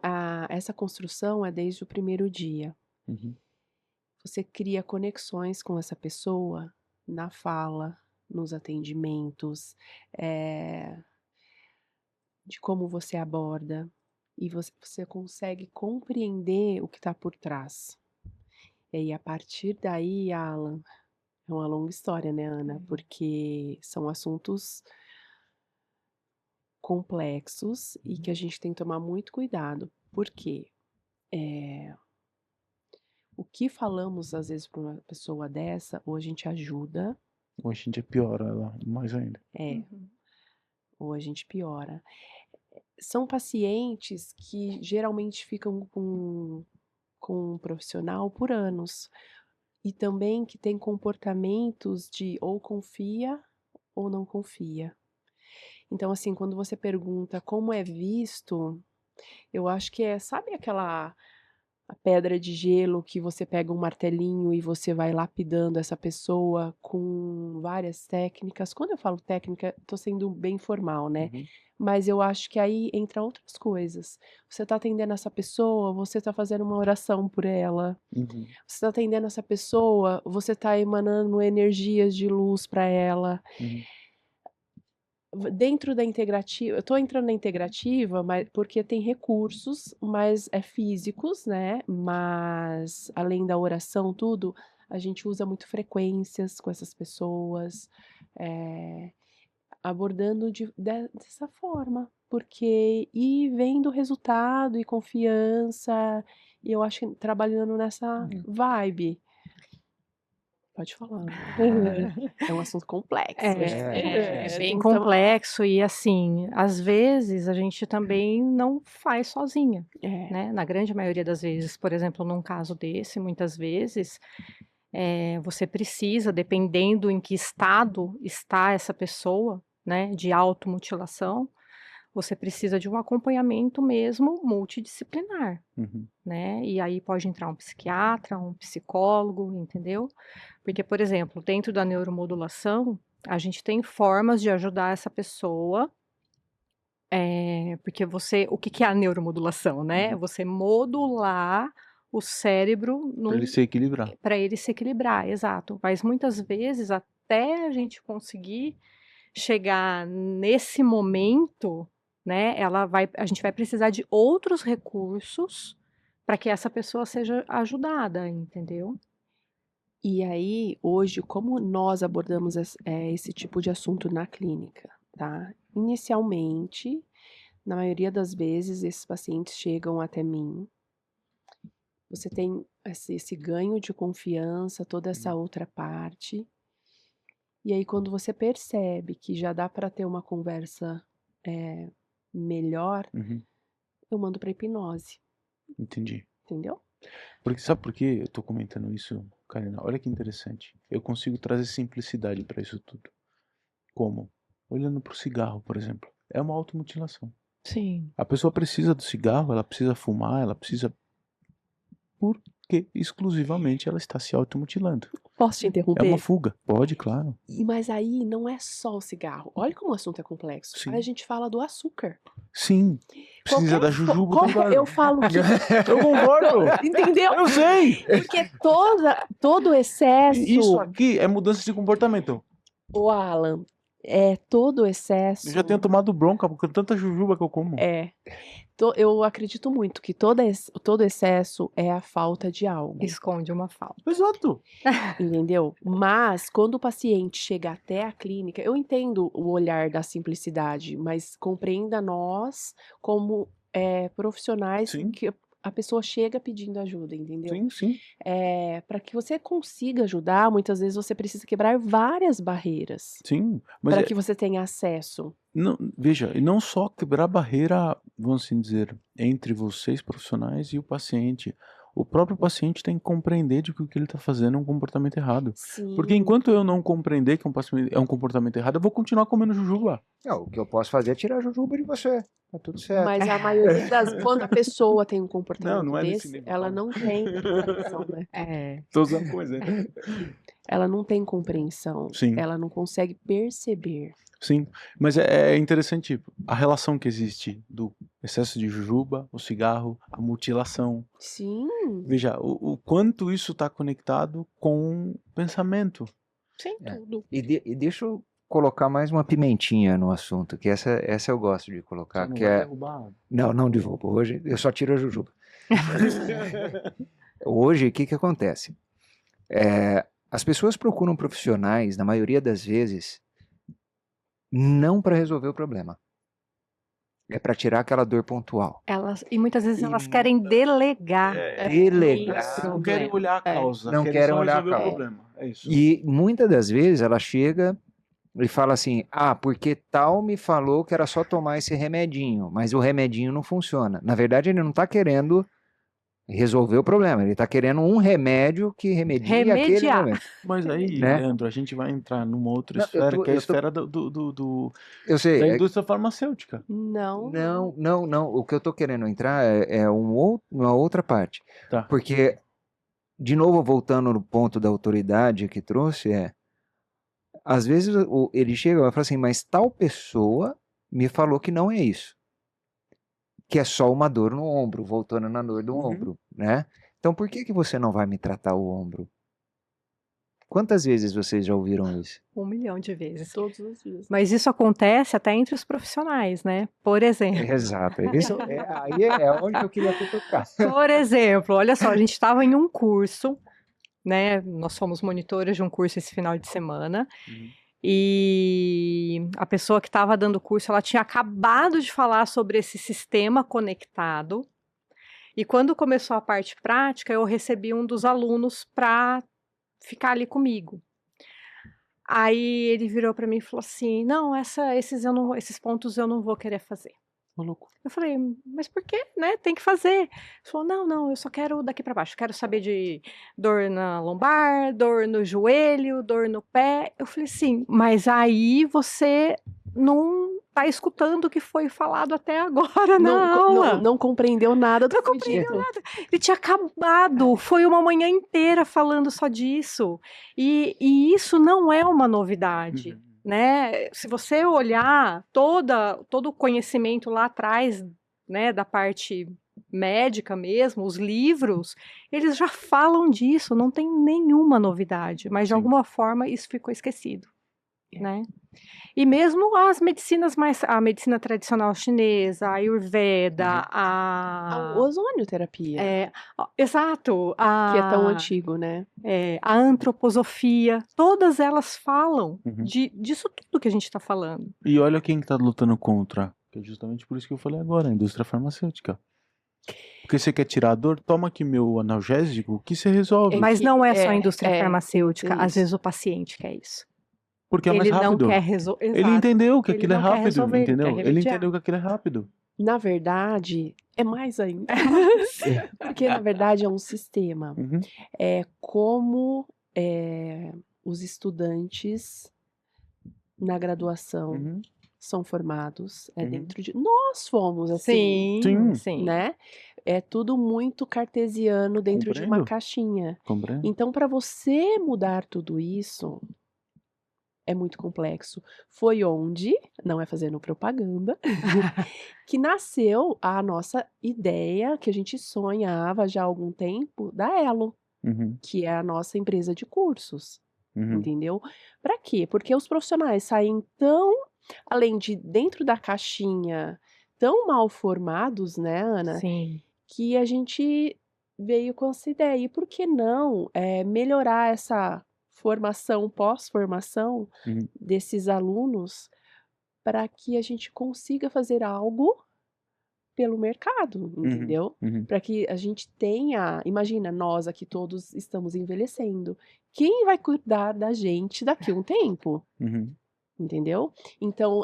essa construção é desde o primeiro dia. Uhum, Você cria conexões com essa pessoa na fala, nos atendimentos, de como você aborda. e você consegue compreender o que está por trás. E aí, a partir daí, Alan, é uma longa história, né, Ana? Porque são assuntos complexos e que a gente tem que tomar muito cuidado. Por quê? O que falamos, às vezes, para uma pessoa dessa, ou a gente ajuda, Ou a gente piora ela mais ainda. Uhum. ou a gente piora. São pacientes que geralmente ficam com um profissional por anos. E também que tem comportamentos de ou confia ou não confia. Então, assim, quando você pergunta como é visto, eu acho que sabe aquela a pedra de gelo que você pega um martelinho e você vai lapidando essa pessoa com várias técnicas. Quando eu falo técnica, estou sendo bem formal, né? Uhum. Mas eu acho que aí entra outras coisas. Você está atendendo essa pessoa, você está fazendo uma oração por ela. Uhum. Você está atendendo essa pessoa, você está emanando energias de luz para ela. Uhum. Dentro da integrativa, eu estou entrando na integrativa, mas porque tem recursos, mas físicos, né? Mas além da oração, tudo, a gente usa muito frequências com essas pessoas, abordando dessa forma, porque e vendo resultado e confiança, e eu acho que trabalhando nessa vibe. Pode falar. É um assunto complexo. É bem Tem que tomar. complexo e, assim, às vezes a gente também não faz sozinha, né? Na grande maioria das vezes, por exemplo, num caso desse, muitas vezes, você precisa, dependendo em que estado está essa pessoa, né, de automutilação, você precisa de um acompanhamento mesmo multidisciplinar, Uhum. né? E aí pode entrar um psiquiatra, um psicólogo, entendeu? Porque, por exemplo, dentro da neuromodulação, a gente tem formas de ajudar essa pessoa, porque o que é a neuromodulação, né? Uhum. Você modular o cérebro Pra ele se equilibrar. para ele se equilibrar, exato. Mas muitas vezes, até a gente conseguir chegar nesse momento, né, a gente vai precisar de outros recursos para que essa pessoa seja ajudada, entendeu? E aí, hoje, como nós abordamos esse tipo de assunto na clínica, tá? Inicialmente, na maioria das vezes, esses pacientes chegam até mim. Você tem esse ganho de confiança, toda essa outra parte. E aí, quando você percebe que já dá para ter uma conversa melhor, Uhum. eu mando para hipnose, Entendi. entendeu? Porque sabe por que eu tô comentando isso, Karina? Olha que interessante. Eu consigo trazer simplicidade para isso tudo. Como? Olhando pro cigarro, por exemplo. É uma automutilação. Sim. A pessoa precisa do cigarro, ela precisa fumar, ela precisa... Porque exclusivamente ela está se automutilando. Posso te É interromper? uma fuga. Pode, claro. Mas aí não é só o cigarro. Olha como o assunto é complexo. Sim. Aí a gente fala do açúcar. Sim. Precisa da jujuba. Eu falo que... Eu concordo. Entendeu? Eu sei. Porque todo excesso... Isso aqui é mudança de comportamento. O Alan, todo excesso... Eu já tenho tomado bronca por tanta jujuba que eu como. Eu acredito muito que todo excesso é a falta de algo. Esconde uma falta. Exato. Entendeu? Mas quando o paciente chega até a clínica, eu entendo o olhar da simplicidade, mas compreenda nós como profissionais Sim. que a pessoa chega pedindo ajuda, entendeu? Sim, sim. Para que você consiga ajudar, muitas vezes você precisa quebrar várias barreiras Sim. Mas para que você tenha acesso. não, veja, e não só quebrar a barreira, vamos assim dizer, entre vocês profissionais e o paciente. O próprio paciente tem que compreender de que o que ele está fazendo é um comportamento errado. Sim. Porque enquanto eu não compreender que é um comportamento errado, eu vou continuar comendo jujuba. Não, o que eu posso fazer é tirar a jujuba de você. Tá tudo certo. Mas a maioria quando a pessoa tem um comportamento Não é nesse desse, nível, ela calma. não tem compreensão, né? Tô usando coisa, né? Ela não tem compreensão. Sim. Ela não consegue perceber. Sim, mas é interessante a relação que existe do excesso de jujuba, o cigarro, a mutilação. Sim. Veja, o quanto isso está conectado com o pensamento. Sem tudo. E deixa eu colocar mais uma pimentinha no assunto, que essa eu gosto de Você colocar, não que vai é... derrubar. Não derrubo. Hoje eu só tiro a jujuba. Hoje, o que que acontece? As pessoas procuram profissionais, na maioria das vezes, não para resolver o problema. É para tirar aquela dor pontual. E muitas vezes E elas querem delegar delegar. esse Não querem problema. olhar a causa, Não querem querem só olhar a resolver o causa. problema. É isso. E muitas das vezes ela chega e fala assim, porque tal me falou que era só tomar esse remedinho, mas o remedinho não funciona. Na verdade, ele não está querendo resolver o problema, ele está querendo um remédio que remedie aquele Remediar. momento. Mas aí, Né? Leandro, a gente vai entrar numa outra Não, esfera, que é a eu tô- esfera Eu sei, da indústria farmacêutica. Não. não. O que eu estou querendo entrar é uma outra parte. Tá. Porque, de novo, voltando no ponto da autoridade que trouxe, às vezes ele chega e fala assim, mas tal pessoa me falou que não é isso. Que é só uma dor no ombro, voltando na dor do ombro, né? Então, por que você não vai me tratar o ombro? Quantas vezes vocês já ouviram isso? 1 milhão de vezes. Todos os dias. Mas isso acontece até entre os profissionais, né? Por exemplo. Exato. Aí é onde eu queria tocar. Por exemplo, olha só, a gente estava em um curso, né? Nós fomos monitores de um curso esse final de semana. E a pessoa que estava dando o curso, ela tinha acabado de falar sobre esse sistema conectado. E quando começou a parte prática, eu recebi um dos alunos para ficar ali comigo. Aí ele virou para mim e falou assim: não, esses pontos eu não vou querer fazer. Maluco. Eu falei, mas por quê, né? Tem que fazer. Ele falou, não, eu só quero daqui para baixo. Quero saber de dor na lombar, dor no joelho, dor no pé. Eu falei assim, mas aí você não tá escutando o que foi falado até agora na aula. Não compreendeu nada do Não que foi compreendeu dito. nada. Ele tinha acabado, foi uma manhã inteira falando só disso. E isso não é uma novidade. Né? Se você olhar todo o conhecimento lá atrás, né, da parte médica mesmo, os livros, eles já falam disso, não tem nenhuma novidade, mas de alguma forma isso ficou esquecido, né? E mesmo as medicinas a medicina tradicional chinesa, a Ayurveda, A ozonioterapia. Exato. Que é tão antigo, né? A antroposofia, todas elas falam disso tudo que a gente está falando. E olha quem está lutando contra, que é justamente por isso que eu falei agora, a indústria farmacêutica. Porque você quer tirar a dor, toma aqui meu analgésico, que você resolve. Mas não é só a indústria farmacêutica, às vezes o paciente quer isso. Porque é mais rápido. Ele não quer resolver. Ele entendeu que aquilo é rápido, entendeu? Ele entendeu que aquilo é rápido. Na verdade, é mais ainda. Porque, na verdade, é um sistema. É como os estudantes na graduação são formados dentro de... Nós fomos assim. Sim. Né? É tudo muito cartesiano dentro de uma caixinha. Compreendo. Então, para você mudar tudo isso... é muito complexo. Foi onde, não é fazendo propaganda, que nasceu a nossa ideia, que a gente sonhava já há algum tempo, da Elo, que é a nossa empresa de cursos, entendeu? Para quê? Porque os profissionais saem tão, além de dentro da caixinha, tão mal formados, né, Ana? Sim. Que a gente veio com essa ideia. E por que não melhorar essa formação, pós-formação desses alunos para que a gente consiga fazer algo pelo mercado, entendeu? Para que a gente tenha, imagina, nós aqui todos estamos envelhecendo. Quem vai cuidar da gente daqui a um tempo? Entendeu? Então,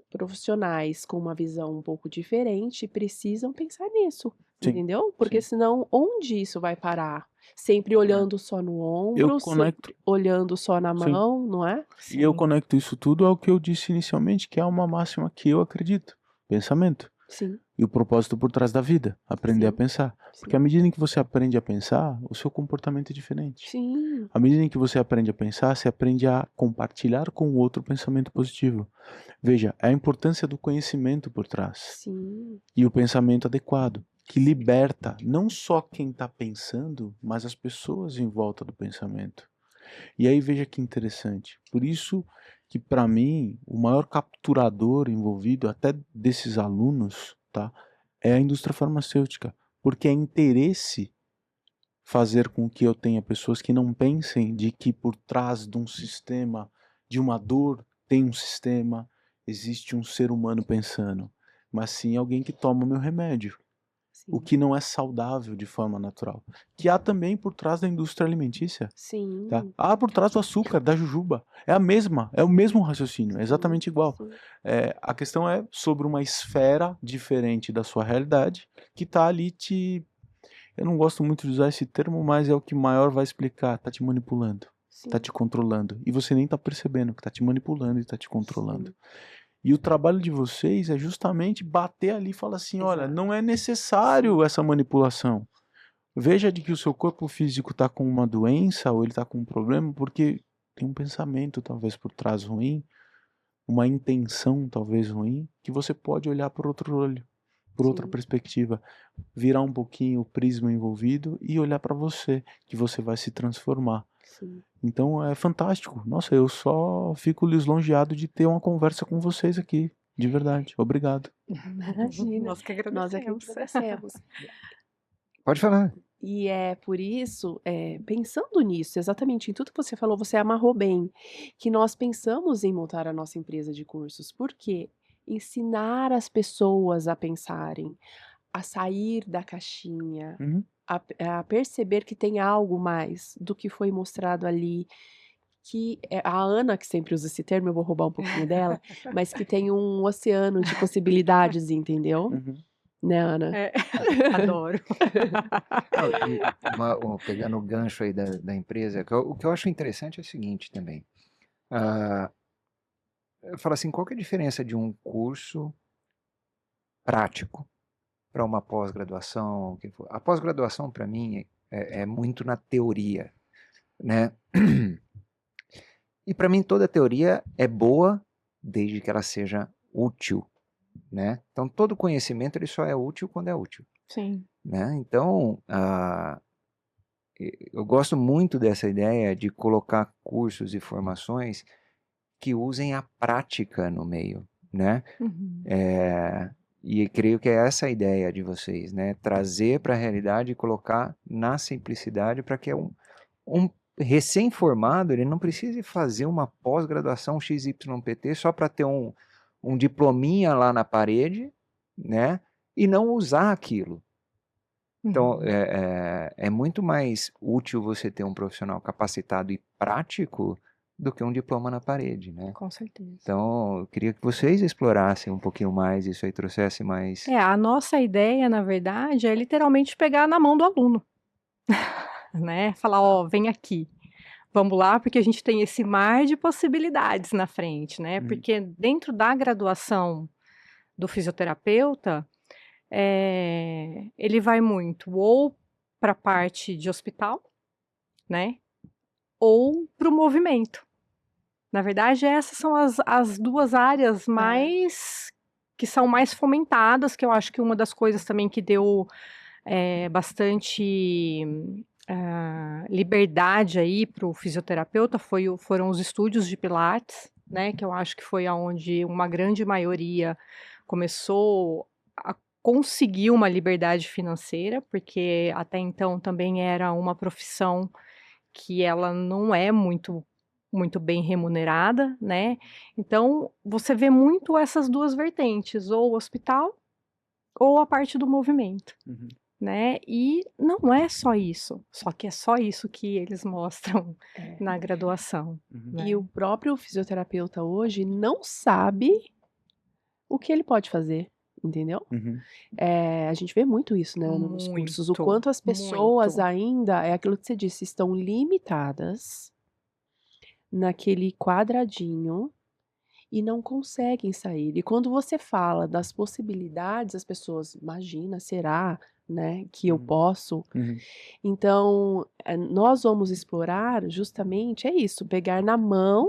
profissionais com uma visão um pouco diferente precisam pensar nisso, entendeu? Porque senão, onde isso vai parar? Sempre olhando só no ombro, sempre olhando só na mão, não é? E eu conecto isso tudo ao que eu disse inicialmente, que é uma máxima que eu acredito. Pensamento. Sim. E o propósito por trás da vida. Aprender a pensar. Porque à medida em que você aprende a pensar, o seu comportamento é diferente. Sim. À medida em que você aprende a pensar, você aprende a compartilhar com o outro pensamento positivo. Veja, a importância do conhecimento por trás. Sim. E o pensamento adequado, que liberta não só quem está pensando, mas as pessoas em volta do pensamento. E aí veja que interessante. Por isso que para mim o maior capturador envolvido até desses alunos, tá, é a indústria farmacêutica, porque é interesse fazer com que eu tenha pessoas que não pensem de que por trás de um sistema, de uma dor, tem um sistema, existe um ser humano pensando, mas sim alguém que toma o meu remédio, o Sim. que não é saudável de forma natural. Que há também por trás da indústria alimentícia, tá? Sim. Há por trás do açúcar, da jujuba. É o mesmo raciocínio, é exatamente igual. Sim. A questão é sobre uma esfera diferente da sua realidade que tá ali te... Eu não gosto muito de usar esse termo, mas é o que maior vai explicar. Tá te manipulando, tá Sim. te controlando. E você nem tá percebendo que tá te manipulando e tá te controlando. Sim. E o trabalho de vocês é justamente bater ali e falar assim, olha, Exato. não é necessário essa manipulação. Veja de que o seu corpo físico tá com uma doença ou ele tá com um problema porque tem um pensamento talvez por trás ruim, uma intenção talvez ruim, que você pode olhar por outro olho, por outra Sim. perspectiva, virar um pouquinho o prisma envolvido e olhar para você, que você vai se transformar. Sim. Então é fantástico. Nossa, eu só fico lisonjeado de ter uma conversa com vocês aqui, de verdade. Obrigado. Imagina. Nós que Nós é que agradecemos. agradecemos. Pode falar. E é por isso, pensando nisso, exatamente em tudo que você falou, você amarrou bem, que nós pensamos em montar a nossa empresa de cursos. Por quê? Ensinar as pessoas a pensarem, a sair da caixinha, Uhum. a perceber que tem algo mais do que foi mostrado ali, que a Ana que sempre usa esse termo, eu vou roubar um pouquinho dela, mas que tem um oceano de possibilidades, entendeu? Uhum. Né, Ana? É, adoro. Não, e pegando o gancho aí da empresa, o que eu acho interessante é o seguinte também. Eu falo assim, qual que é a diferença de um curso prático para uma pós-graduação? A pós-graduação, para mim, é muito na teoria, né? E para mim toda teoria é boa desde que ela seja útil, né? Então todo conhecimento ele só é útil quando é útil, Sim. né? Então eu gosto muito dessa ideia de colocar cursos e formações que usem a prática no meio, né? Uhum. E creio que é essa a ideia de vocês, né? Trazer para a realidade e colocar na simplicidade para que um recém-formado ele não precise fazer uma pós-graduação XYPT só para ter um diplominha lá na parede, né? E não usar aquilo. Então, Uhum. é muito mais útil você ter um profissional capacitado e prático do que um diploma na parede, né? Com certeza. Então, eu queria que vocês explorassem um pouquinho mais isso aí, trouxesse mais... A nossa ideia, na verdade, é literalmente pegar na mão do aluno, né? Falar, ó, vem aqui. Vamos lá, porque a gente tem esse mar de possibilidades na frente, né? Uhum. Porque dentro da graduação do fisioterapeuta, ele vai muito ou para a parte de hospital, né? Ou para o movimento. Na verdade, essas são as duas áreas mais que são mais fomentadas, que eu acho que uma das coisas também que deu bastante liberdade aí para o fisioterapeuta foram os estúdios de Pilates, né? Que eu acho que foi aonde uma grande maioria começou a conseguir uma liberdade financeira, porque até então também era uma profissão que ela não é muito bem remunerada, né? Então, você vê muito essas duas vertentes, ou o hospital ou a parte do movimento, Uhum. né? E não é só isso, só que é só isso que eles mostram na graduação, Uhum. né? E o próprio fisioterapeuta hoje não sabe o que ele pode fazer, entendeu? Uhum. A gente vê muito isso, né, nos cursos, o Muito, quanto as pessoas muito. ainda, é aquilo que você disse, estão limitadas naquele quadradinho e não conseguem sair. E quando você fala das possibilidades, as pessoas, imagina, será, né, que eu Uhum. posso? Uhum. Então, nós vamos explorar justamente isso, pegar na mão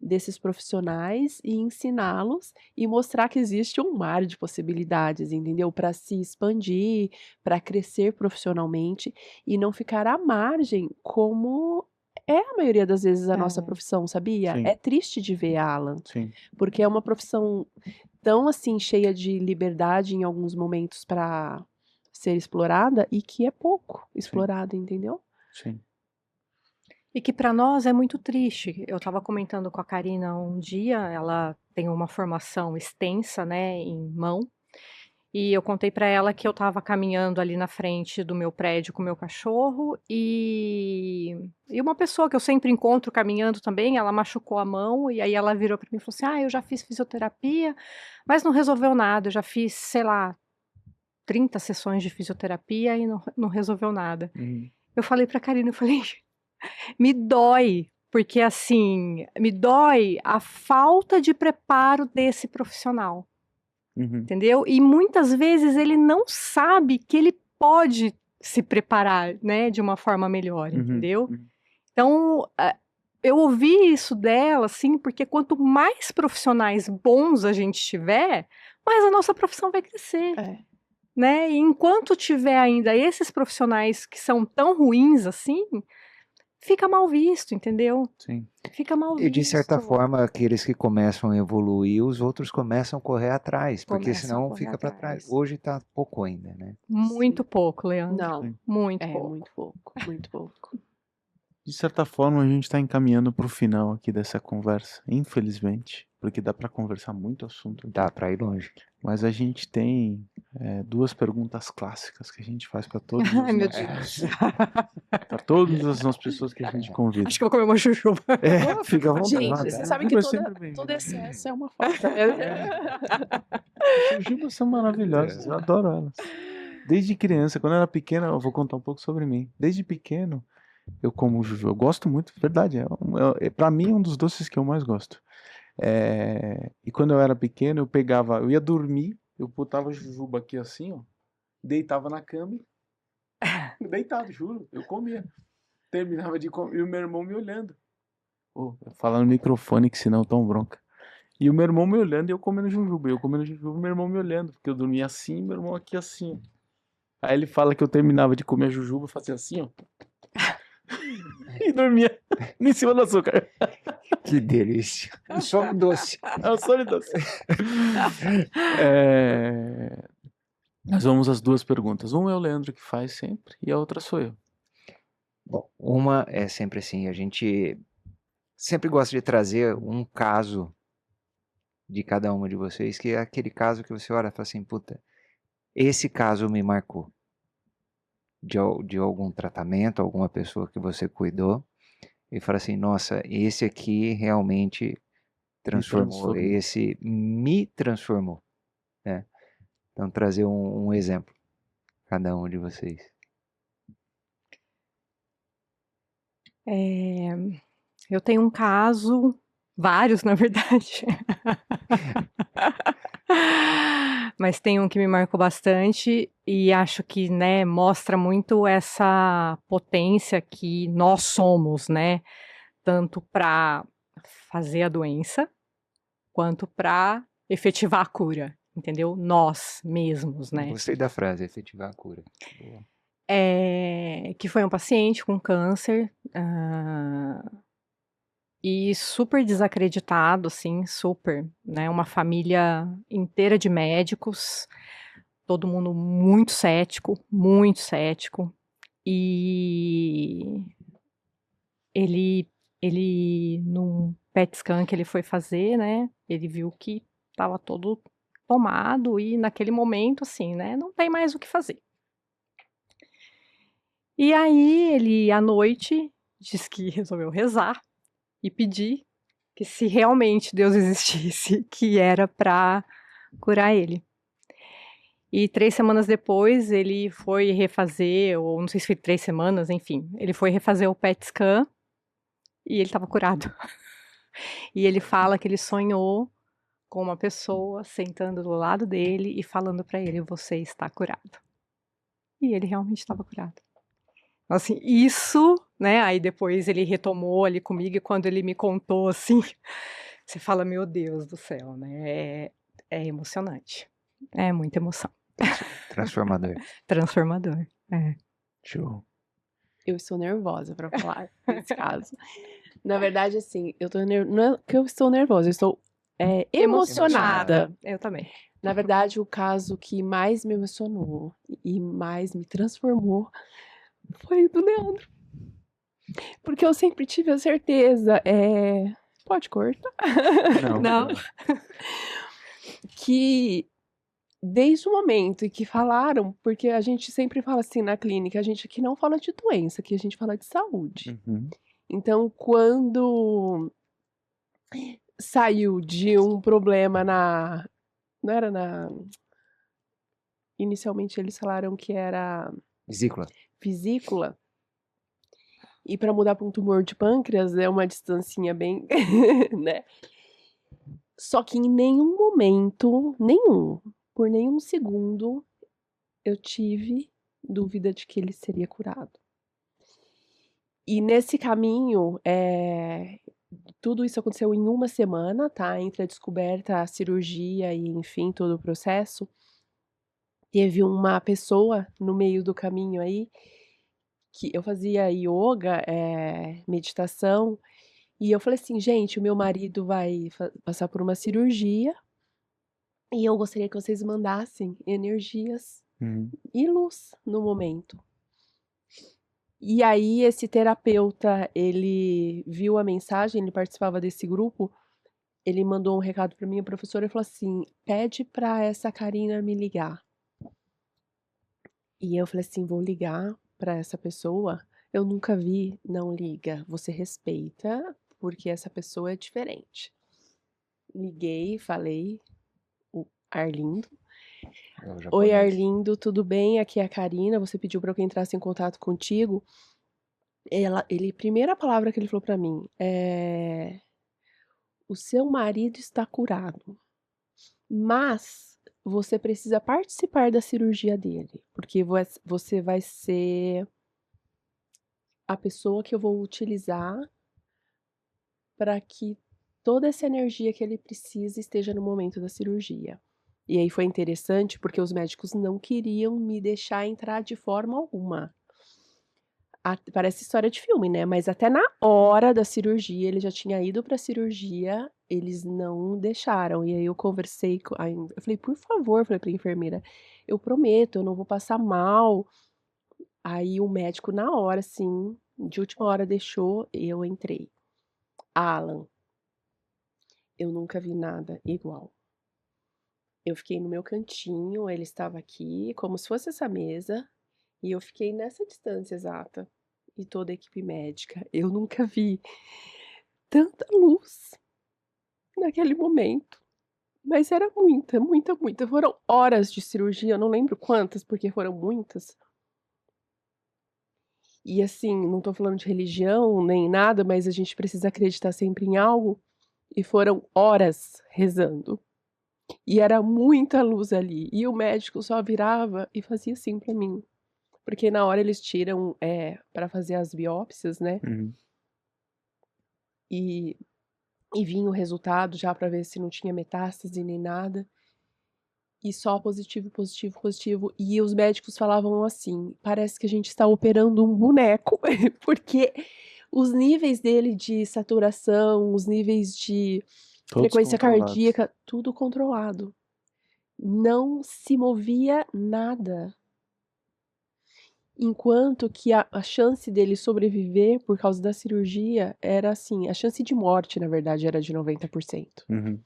desses profissionais e ensiná-los e mostrar que existe um mar de possibilidades, entendeu? Para se expandir, para crescer profissionalmente e não ficar à margem como é a maioria das vezes a nossa É. profissão, sabia? Sim. É triste de ver, Alan, Sim. porque é uma profissão tão, assim, cheia de liberdade em alguns momentos para ser explorada e que é pouco explorada, entendeu? Sim. E que para nós é muito triste. Eu estava comentando com a Karina um dia, ela tem uma formação extensa, né, em mão, e eu contei para ela que eu estava caminhando ali na frente do meu prédio com o meu cachorro e uma pessoa que eu sempre encontro caminhando também, ela machucou a mão e aí ela virou para mim e falou assim: "Ah, eu já fiz fisioterapia, mas não resolveu nada. Eu já fiz, sei lá, 30 sessões de fisioterapia e não resolveu nada". Uhum. Eu falei para a Karina, eu falei: "Me dói, porque assim, me dói a falta de preparo desse profissional". Uhum. Entendeu? E muitas vezes ele não sabe que ele pode se preparar, né, de uma forma melhor, Uhum. entendeu? Uhum. Então, eu ouvi isso dela, assim, porque quanto mais profissionais bons a gente tiver, mais a nossa profissão vai crescer, É. né? E enquanto tiver ainda esses profissionais que são tão ruins assim, fica mal visto, entendeu? Sim. Fica mal E de certa visto. forma, aqueles que começam a evoluir, os outros começam a correr atrás, porque Começam a senão correr fica para trás. atrás. Hoje está pouco ainda, né? Muito Sim. pouco, Leandro. Não, Sim. Muito é pouco. muito pouco, muito pouco. De certa forma, a gente está encaminhando para o final aqui dessa conversa, infelizmente, porque dá para conversar muito assunto aqui. Dá para ir longe. Mas a gente tem duas perguntas clássicas que a gente faz para todos os Ai, meu nossos, Deus. para todas as pessoas que a gente convida. Acho que eu vou comer uma jujuba. Fica à vontade. Gente, você sabe que Jujuba é sempre bem-vindo. todo excesso é uma falta, né? Jujubas são maravilhosas, eu adoro elas. Desde criança, quando eu era pequena, eu vou contar um pouco sobre mim. Desde pequeno, eu como jujuba. Eu gosto muito, verdade. Pra mim, é um dos doces que eu mais gosto. E quando eu era pequeno, eu ia dormir, eu botava jujuba aqui assim, ó, deitava na cama, deitado, juro, eu comia. Terminava de comer, e o meu irmão me olhando. Falando no microfone, que senão eu tomo bronca. E o meu irmão me olhando e eu comendo jujuba. Eu comendo jujuba e meu irmão me olhando, porque eu dormia assim e meu irmão aqui assim. Aí ele fala que eu terminava de comer a jujuba, fazia assim, ó. E dormia em cima do açúcar. Que delícia. E sono doce. É o sonho doce. Nós vamos às duas perguntas. Uma é o Leandro que faz sempre e a outra sou eu. Bom, uma é sempre assim, a gente sempre gosta de trazer um caso de cada uma de vocês, que é aquele caso que você olha e fala assim, puta, esse caso me marcou. De algum tratamento, alguma pessoa que você cuidou, e fala assim, nossa, esse aqui realmente transformou, esse me transformou, né? Então trazer um exemplo, cada um de vocês. Eu tenho um caso, vários na verdade, mas tem um que me marcou bastante e acho que, né, mostra muito essa potência que nós somos, né, tanto para fazer a doença, quanto para efetivar a cura, entendeu? Nós mesmos, né? Gostei da frase, efetivar a cura. Boa. Que foi um paciente com câncer, e super desacreditado, assim, super, né? Uma família inteira de médicos, todo mundo muito cético, e ele num PET scan que ele foi fazer, né? Ele viu que estava todo tomado e naquele momento, assim, né? Não tem mais o que fazer. E aí ele, à noite, disse que resolveu rezar e pedir que se realmente Deus existisse, que era para curar ele. E 3 semanas depois ele foi refazer, ou não sei se foi 3 semanas, enfim, ele foi refazer o PET scan e ele estava curado. E ele fala que ele sonhou com uma pessoa sentando do lado dele e falando para ele: "Você está curado". E ele realmente estava curado. Assim, isso, né, aí depois ele retomou ali comigo e quando ele me contou, assim, você fala: "Meu Deus do céu", né, é emocionante. É muita emoção. Transformador. Transformador, é. Show. Eu estou nervosa pra falar nesse caso. Na verdade, assim, não é que eu estou nervosa, eu estou emocionada. Eu também. Na verdade, o caso que mais me emocionou e mais me transformou foi o do Leandro. Porque eu sempre tive a certeza, pode cortar, Não. que desde o momento em que falaram, porque a gente sempre fala assim na clínica, a gente aqui não fala de doença, aqui a gente fala de saúde. Uhum. Então, quando saiu de um problema não era inicialmente eles falaram que era Vesícula. vesícula, e para mudar para um tumor de pâncreas é uma distancinha bem, né? Só que em nenhum momento, por nenhum segundo, eu tive dúvida de que ele seria curado. E nesse caminho, tudo isso aconteceu em uma semana, tá? Entre a descoberta, a cirurgia e, enfim, todo o processo. Teve uma pessoa no meio do caminho aí, que eu fazia yoga, meditação, e eu falei assim: "Gente, o meu marido vai passar por uma cirurgia, e eu gostaria que vocês mandassem energias Uhum. e luz no momento". E aí esse terapeuta, ele viu a mensagem, ele participava desse grupo, ele mandou um recado pra minha professora e falou assim: "Pede pra essa Karina me ligar". E eu falei assim: "Vou ligar pra essa pessoa? Eu nunca vi". "Não liga, você respeita, porque essa pessoa é diferente". Liguei, falei: "O Arlindo". É o "Oi, japonês. Arlindo, tudo bem? Aqui é a Karina, você pediu pra eu que entrasse em contato contigo". Primeira palavra que ele falou pra mim, "O seu marido está curado, mas você precisa participar da cirurgia dele, porque você vai ser a pessoa que eu vou utilizar para que toda essa energia que ele precisa esteja no momento da cirurgia". E aí foi interessante, porque os médicos não queriam me deixar entrar de forma alguma. Parece história de filme, né, mas até na hora da cirurgia, ele já tinha ido pra cirurgia, eles não deixaram. E aí eu conversei eu falei: "Por favor", falei pra enfermeira, "eu prometo, eu não vou passar mal". Aí o médico na hora, assim, de última hora deixou, eu entrei. Alan, eu nunca vi nada igual. Eu fiquei no meu cantinho, ele estava aqui, como se fosse essa mesa, e eu fiquei nessa distância exata. E toda a equipe médica. Eu nunca vi tanta luz naquele momento. Mas era muita, muita, muita. Foram horas de cirurgia, eu não lembro quantas, porque foram muitas. E assim, não tô falando de religião nem nada, mas a gente precisa acreditar sempre em algo. E foram horas rezando. E era muita luz ali. E o médico só virava e fazia assim pra mim. Porque na hora eles tiram, pra fazer as biópsias, né? Uhum. E vinha o resultado já pra ver se não tinha metástase nem nada. E só positivo, positivo, positivo. E os médicos falavam assim: "Parece que a gente está operando um boneco", porque os níveis dele de saturação, os níveis de Todos frequência controlados. cardíaca, tudo controlado. Não se movia nada. Enquanto que a chance dele sobreviver por causa da cirurgia era assim, a chance de morte, na verdade, era de 90%. Uhum.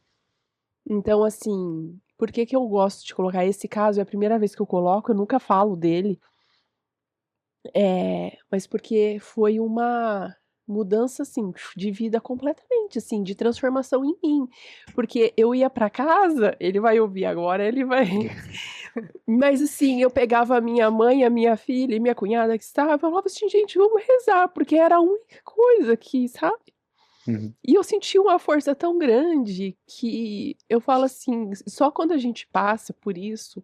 Então, assim, por que que eu gosto de colocar esse caso? É a primeira vez que eu coloco, eu nunca falo dele. Mas porque foi uma mudança, assim, de vida completamente, assim, de transformação em mim. Porque eu ia pra casa, ele vai ouvir agora, ele vai. Mas assim, eu pegava a minha mãe, a minha filha e minha cunhada que estava, eu falava assim, gente, vamos rezar, porque era a única coisa que, sabe? Uhum. E eu senti uma força tão grande que eu falo assim, só quando a gente passa por isso,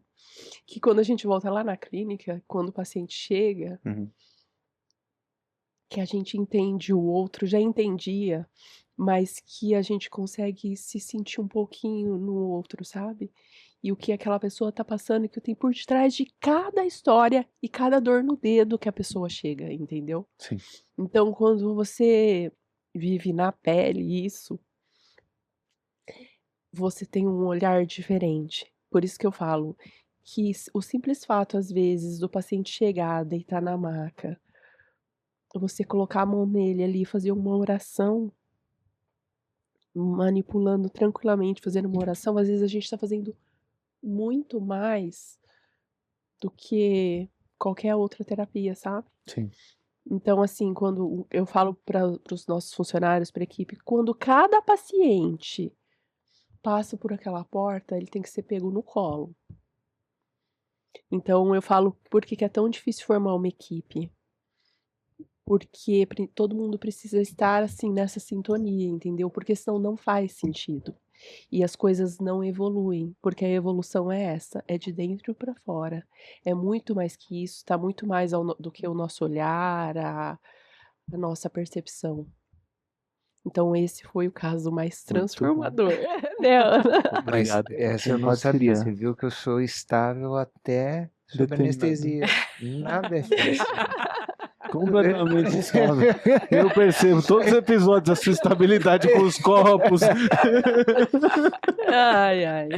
que quando a gente volta lá na clínica, quando o paciente chega, Uhum. que a gente entende o outro, já entendia, mas que a gente consegue se sentir um pouquinho no outro, sabe? e o que aquela pessoa tá passando e o que tem por detrás de cada história e cada dor no dedo que a pessoa chega, entendeu? Sim. Então, quando você vive na pele isso, você tem um olhar diferente. Por isso que eu falo que o simples fato, às vezes, do paciente chegar, deitar na maca, você colocar a mão nele ali, fazer uma oração, manipulando tranquilamente, fazendo uma oração, às vezes a gente tá fazendo muito mais do que qualquer outra terapia, sabe? Sim. Então, assim, quando eu falo para os nossos funcionários, para a equipe, quando cada paciente passa por aquela porta, ele tem que ser pego no colo. Então, eu falo por que é tão difícil formar uma equipe. Porque todo mundo precisa estar, assim, nessa sintonia, entendeu? Porque senão não faz sentido. E as coisas não evoluem, porque a evolução é essa, é de dentro para fora. É muito mais que isso, tá muito mais do que o nosso olhar, a nossa percepção. Então esse foi o caso mais transformador, né, Ana? Mas Obrigado. essa Eu eu não não sabia. queria. Você viu que eu sou estável até sob Determinado. anestesia. Nada é fácil. Completamente estável. Eu percebo todos os episódios, a sua estabilidade com os copos. Ai, ai.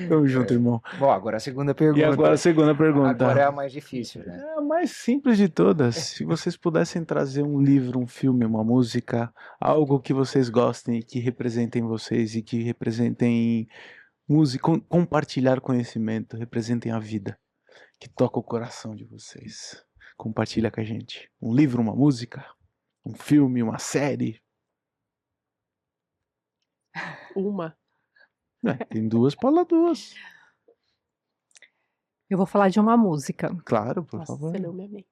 Tamo junto, irmão. Bom, agora a segunda E pergunta. agora a segunda pergunta. Agora é a mais difícil, né? É a mais simples de todas. Se vocês pudessem trazer um livro, um filme, uma música, algo que vocês gostem e que representem vocês e que representem música, compartilhar conhecimento, representem a vida, que toca o coração de vocês. Compartilha com a gente. Um livro, uma música, um filme, uma série. Uma. Tem duas, fala duas. Eu vou falar de uma música. Claro, por Nossa, favor. você leu minha mente.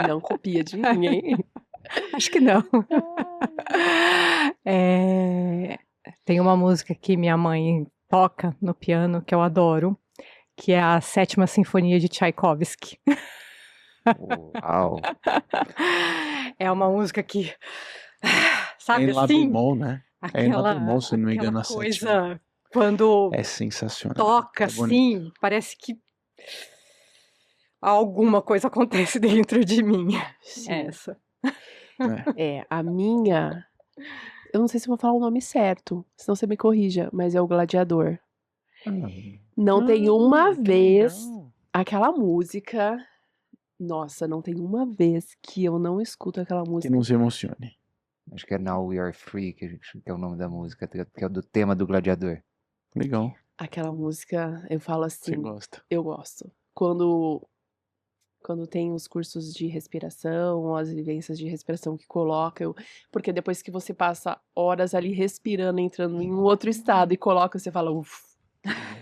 Não copia de mim, hein? Acho que não. Tem uma música que minha mãe toca no piano que eu adoro, que é a Sétima Sinfonia de Tchaikovsky. Uau. É uma música que, sabe Em Lá assim? bemol, né? É em Lá bemol, se não me engano, a aquela sétima. coisa, quando É sensacional. toca É bonito. assim, parece que alguma coisa acontece dentro de mim. Sim. Essa. A minha. Eu não sei se eu vou falar o nome certo, senão você me corrija, mas é o Gladiador. Não tem uma que vez legal. aquela música. Nossa, não tem uma vez que eu não escuto aquela Que música. não se emocione. Acho que é Now We Are Free, que é o nome da música, que é do tema do Gladiador. Legal. Aquela música, eu falo Você assim, gosta. eu gosto. Quando tem os cursos de respiração, ou as vivências de respiração que coloca, porque depois que você passa horas ali respirando, entrando em um outro estado e coloca, você fala, uff,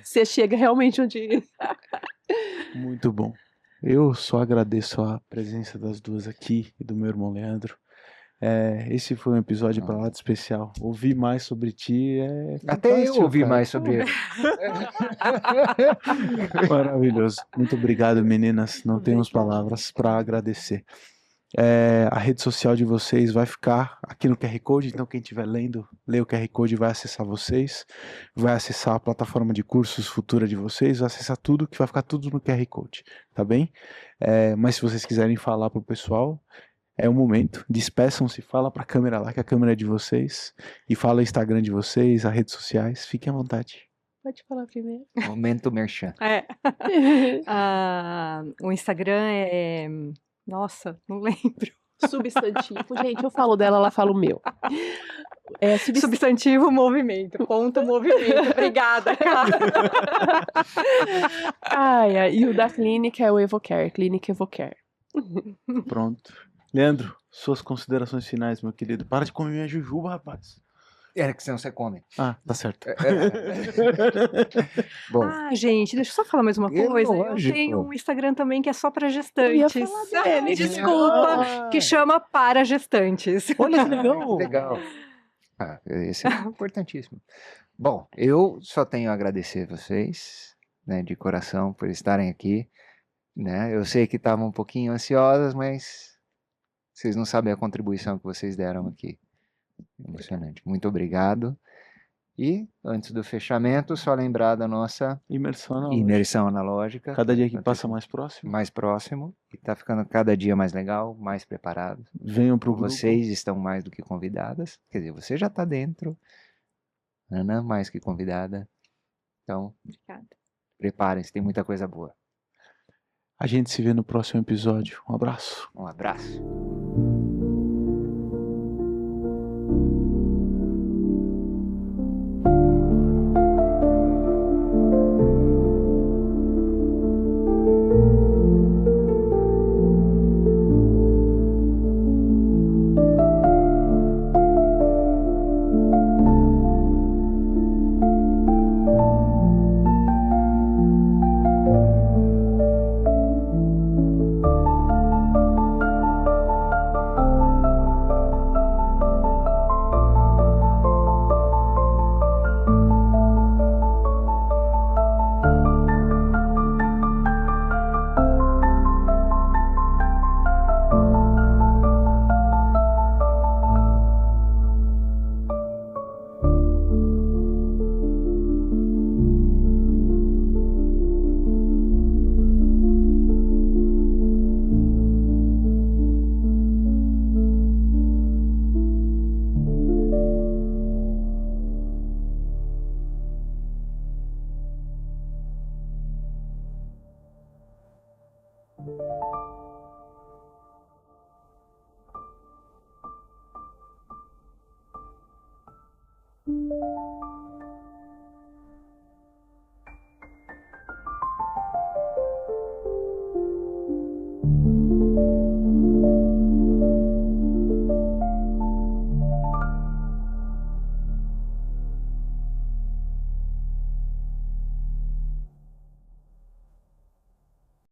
você chega realmente onde... Muito bom. Eu só agradeço a presença das duas aqui e do meu irmão Leandro. Esse foi um episódio para lá de especial. Ouvir mais sobre ti é Até eu fantástico, ouvi cara. mais sobre ele. Maravilhoso. Muito obrigado, meninas. Não temos palavras para agradecer. A rede social de vocês vai ficar aqui no QR Code, então quem estiver lendo, lê o QR Code, vai acessar vocês, vai acessar a plataforma de cursos futura de vocês, vai acessar tudo, que vai ficar tudo no QR Code, tá bem? Mas se vocês quiserem falar pro pessoal, é o momento, despeçam-se, fala pra câmera lá, que a câmera é de vocês, e fala o Instagram de vocês, as redes sociais, fiquem à vontade. Pode falar primeiro. Momento merchan. O Instagram é... Nossa, não lembro. Substantivo. Gente, eu falo dela, ela fala o meu. Substantivo movimento. Ponto movimento. Obrigada, cara. E o da clínica é o Evocare. Clínica Evocare. Pronto. Leandro, suas considerações finais, meu querido. Para de comer minha jujuba, rapaz. É que senão você come. Ah, tá certo. Bom, gente, deixa eu só falar mais uma coisa. lógico. Eu tenho um Instagram também que é só para Eu ia gestantes. falar dele. Desculpa, que chama Para Gestantes. Olha que legal. legal. Esse é importantíssimo. Bom, eu só tenho a agradecer vocês, né, de coração, por estarem aqui. Né? Eu sei que estavam um pouquinho ansiosas, mas vocês não sabem a contribuição que vocês deram aqui. Emocionante. Muito obrigado. E, antes do fechamento, só lembrar da nossa Imersão analógica. imersão analógica. Cada dia que Vai passa ser mais próximo. mais próximo, e está ficando cada dia mais legal, mais preparado. Venham pro grupo. Vocês estão mais do que convidadas, quer dizer, você já está dentro, Ana mais que convidada. Então, Obrigada. preparem-se, tem muita coisa boa. A gente se vê no próximo episódio. Um abraço. Um abraço.